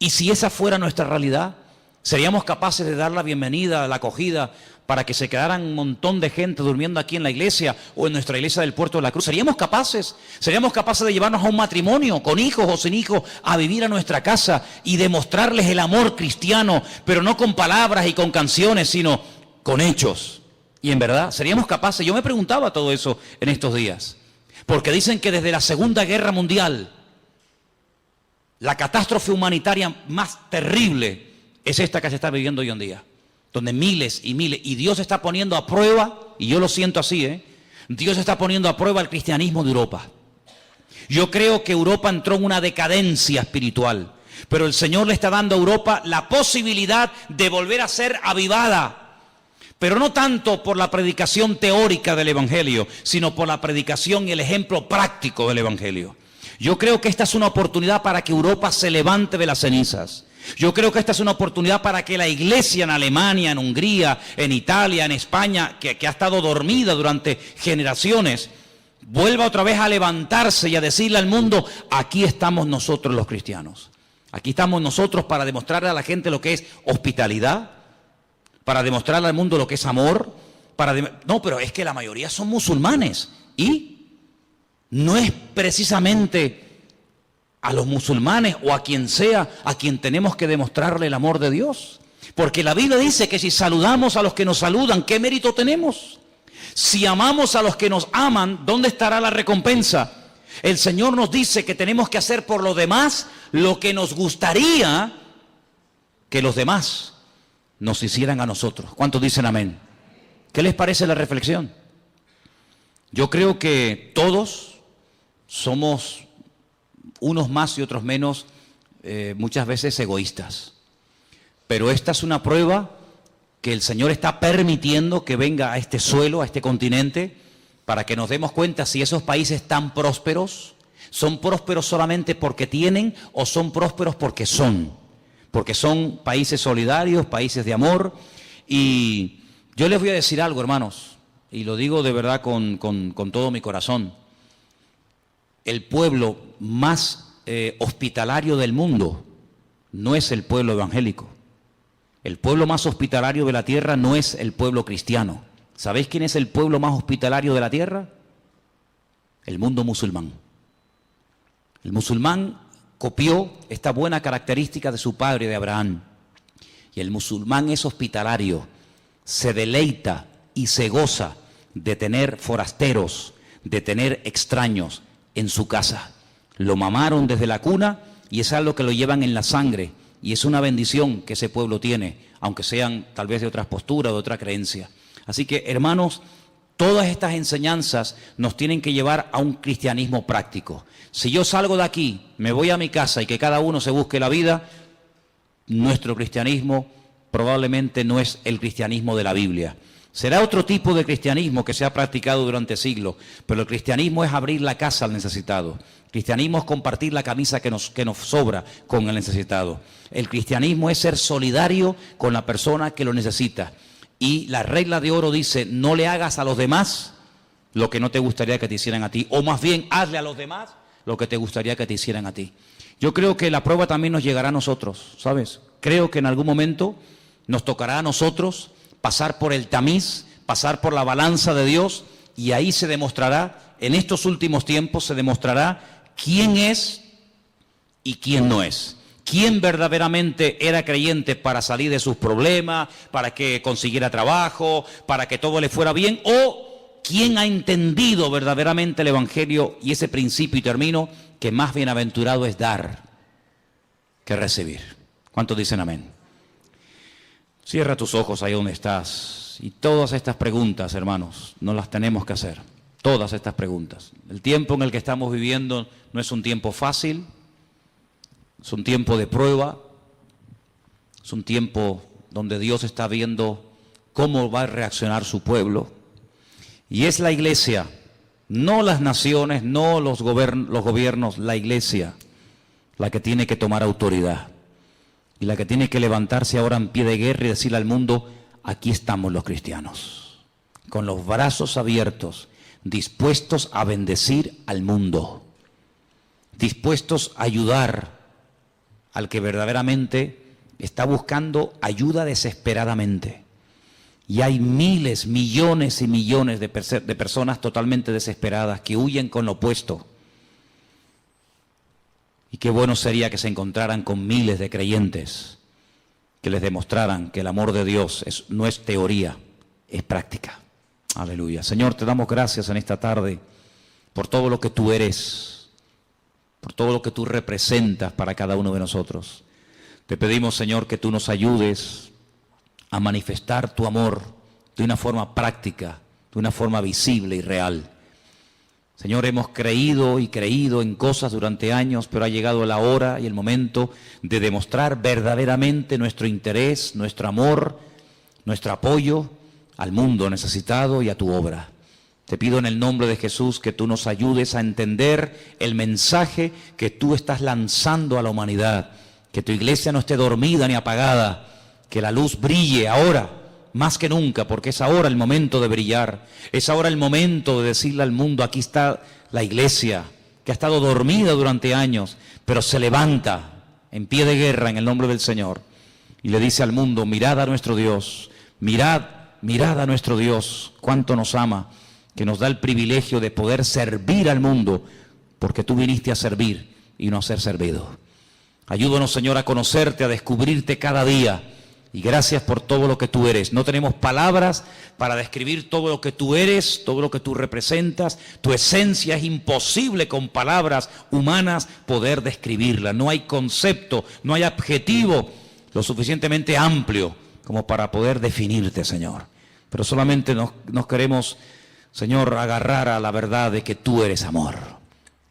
¿Y si esa fuera nuestra realidad? ¿Seríamos capaces de dar la bienvenida, la acogida, para que se quedaran un montón de gente durmiendo aquí en la iglesia o en nuestra iglesia del Puerto de la Cruz? ¿Seríamos capaces? ¿Seríamos capaces de llevarnos a un matrimonio, con hijos o sin hijos, a vivir a nuestra casa y demostrarles el amor cristiano, pero no con palabras y con canciones, sino con hechos? Y en verdad, ¿seríamos capaces? Yo me preguntaba todo eso en estos días, porque dicen que desde la Segunda Guerra Mundial, la catástrofe humanitaria más terrible es esta que se está viviendo hoy en día, donde miles y miles, y Dios está poniendo a prueba, y yo lo siento así, Dios está poniendo a prueba el cristianismo de Europa. Yo creo que Europa entró en una decadencia espiritual, pero el Señor le está dando a Europa la posibilidad de volver a ser avivada, pero no tanto por la predicación teórica del Evangelio, sino por la predicación y el ejemplo práctico del Evangelio. Yo creo que esta es una oportunidad para que Europa se levante de las cenizas. Yo creo que esta es una oportunidad para que la iglesia en Alemania, en Hungría, en Italia, en España, que ha estado dormida durante generaciones, vuelva otra vez a levantarse y a decirle al mundo, aquí estamos nosotros los cristianos. Aquí estamos nosotros para demostrarle a la gente lo que es hospitalidad, para demostrarle al mundo lo que es amor. No, pero es que la mayoría son musulmanes y no es precisamente a los musulmanes o a quien sea a quien tenemos que demostrarle el amor de Dios. Porque la Biblia dice que si saludamos a los que nos saludan, ¿qué mérito tenemos? Si amamos a los que nos aman, ¿dónde estará la recompensa? El Señor nos dice que tenemos que hacer por los demás lo que nos gustaría que los demás nos hicieran a nosotros. ¿Cuántos dicen amén? ¿Qué les parece la reflexión? Yo creo que todos somos, unos más y otros menos, muchas veces egoístas. Pero esta es una prueba que el Señor está permitiendo que venga a este suelo, a este continente, para que nos demos cuenta si esos países tan prósperos, ¿son prósperos solamente porque tienen o son prósperos porque son? Porque son países solidarios, países de amor. Y yo les voy a decir algo, hermanos, y lo digo de verdad con todo mi corazón. El pueblo más hospitalario del mundo no es el pueblo evangélico. El pueblo más hospitalario de la tierra no es el pueblo cristiano, ¿Sabéis quién es el pueblo más hospitalario de la tierra? El mundo musulmán. El musulmán copió esta buena característica de su padre, de Abraham. Y el musulmán es hospitalario, se deleita y se goza de tener forasteros, de tener extraños en su casa. Lo mamaron desde la cuna y es algo que lo llevan en la sangre. Y es una bendición que ese pueblo tiene, aunque sean tal vez de otras posturas, de otra creencia. Así que, hermanos, todas estas enseñanzas nos tienen que llevar a un cristianismo práctico. Si yo salgo de aquí, me voy a mi casa y que cada uno se busque la vida, nuestro cristianismo probablemente no es el cristianismo de la Biblia. Será otro tipo de cristianismo que se ha practicado durante siglos, pero el cristianismo es abrir la casa al necesitado. El cristianismo es compartir la camisa que nos sobra con el necesitado. El cristianismo es ser solidario con la persona que lo necesita. Y la regla de oro dice, no le hagas a los demás lo que no te gustaría que te hicieran a ti, o más bien, hazle a los demás lo que te gustaría que te hicieran a ti. Yo creo que la prueba también nos llegará a nosotros, ¿sabes? Creo que en algún momento nos tocará a nosotros pasar por el tamiz, pasar por la balanza de Dios, y ahí se demostrará, en estos últimos tiempos se demostrará quién es y quién no es. ¿Quién verdaderamente era creyente para salir de sus problemas, para que consiguiera trabajo, para que todo le fuera bien? ¿O quién ha entendido verdaderamente el Evangelio y ese principio, y termino, que más bienaventurado es dar que recibir? ¿Cuántos dicen amén? Cierra tus ojos ahí donde estás. Y todas estas preguntas, hermanos, nos las tenemos que hacer. Todas estas preguntas. El tiempo en el que estamos viviendo no es un tiempo fácil. Es un tiempo de prueba, es un tiempo donde Dios está viendo cómo va a reaccionar su pueblo. Y es la iglesia, no las naciones, no los gobiernos, la iglesia, la que tiene que tomar autoridad. Y la que tiene que levantarse ahora en pie de guerra y decirle al mundo, aquí estamos los cristianos, con los brazos abiertos, dispuestos a bendecir al mundo, dispuestos a ayudar al que verdaderamente está buscando ayuda desesperadamente. Y hay miles, millones y millones de personas totalmente desesperadas que huyen con lo opuesto. Y qué bueno sería que se encontraran con miles de creyentes que les demostraran que el amor de Dios no es teoría, es práctica. Aleluya. Señor, te damos gracias en esta tarde por todo lo que tú eres, por todo lo que tú representas para cada uno de nosotros. Te pedimos, Señor, que tú nos ayudes a manifestar tu amor de una forma práctica, de una forma visible y real. Señor, hemos creído y creído en cosas durante años, pero ha llegado la hora y el momento de demostrar verdaderamente nuestro interés, nuestro amor, nuestro apoyo al mundo necesitado y a tu obra. Te pido en el nombre de Jesús que tú nos ayudes a entender el mensaje que tú estás lanzando a la humanidad, que tu iglesia no esté dormida ni apagada, que la luz brille ahora, más que nunca, porque es ahora el momento de brillar, es ahora el momento de decirle al mundo, aquí está la iglesia, que ha estado dormida durante años, pero se levanta en pie de guerra en el nombre del Señor, y le dice al mundo, mirad a nuestro Dios, mirad a nuestro Dios, cuánto nos ama, que nos da el privilegio de poder servir al mundo, porque tú viniste a servir y no a ser servido. Ayúdanos, Señor, a conocerte, a descubrirte cada día, y gracias por todo lo que tú eres. No tenemos palabras para describir todo lo que tú eres, todo lo que tú representas. Tu esencia es imposible con palabras humanas poder describirla. No hay concepto, no hay adjetivo lo suficientemente amplio como para poder definirte, Señor. Pero solamente nos queremos, Señor, agarrar a la verdad de que tú eres amor.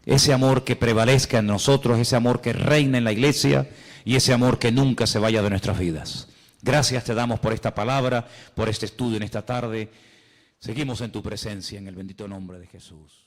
Ese amor que prevalezca en nosotros, ese amor que reina en la iglesia y ese amor que nunca se vaya de nuestras vidas. Gracias te damos por esta palabra, por este estudio en esta tarde. Seguimos en tu presencia en el bendito nombre de Jesús.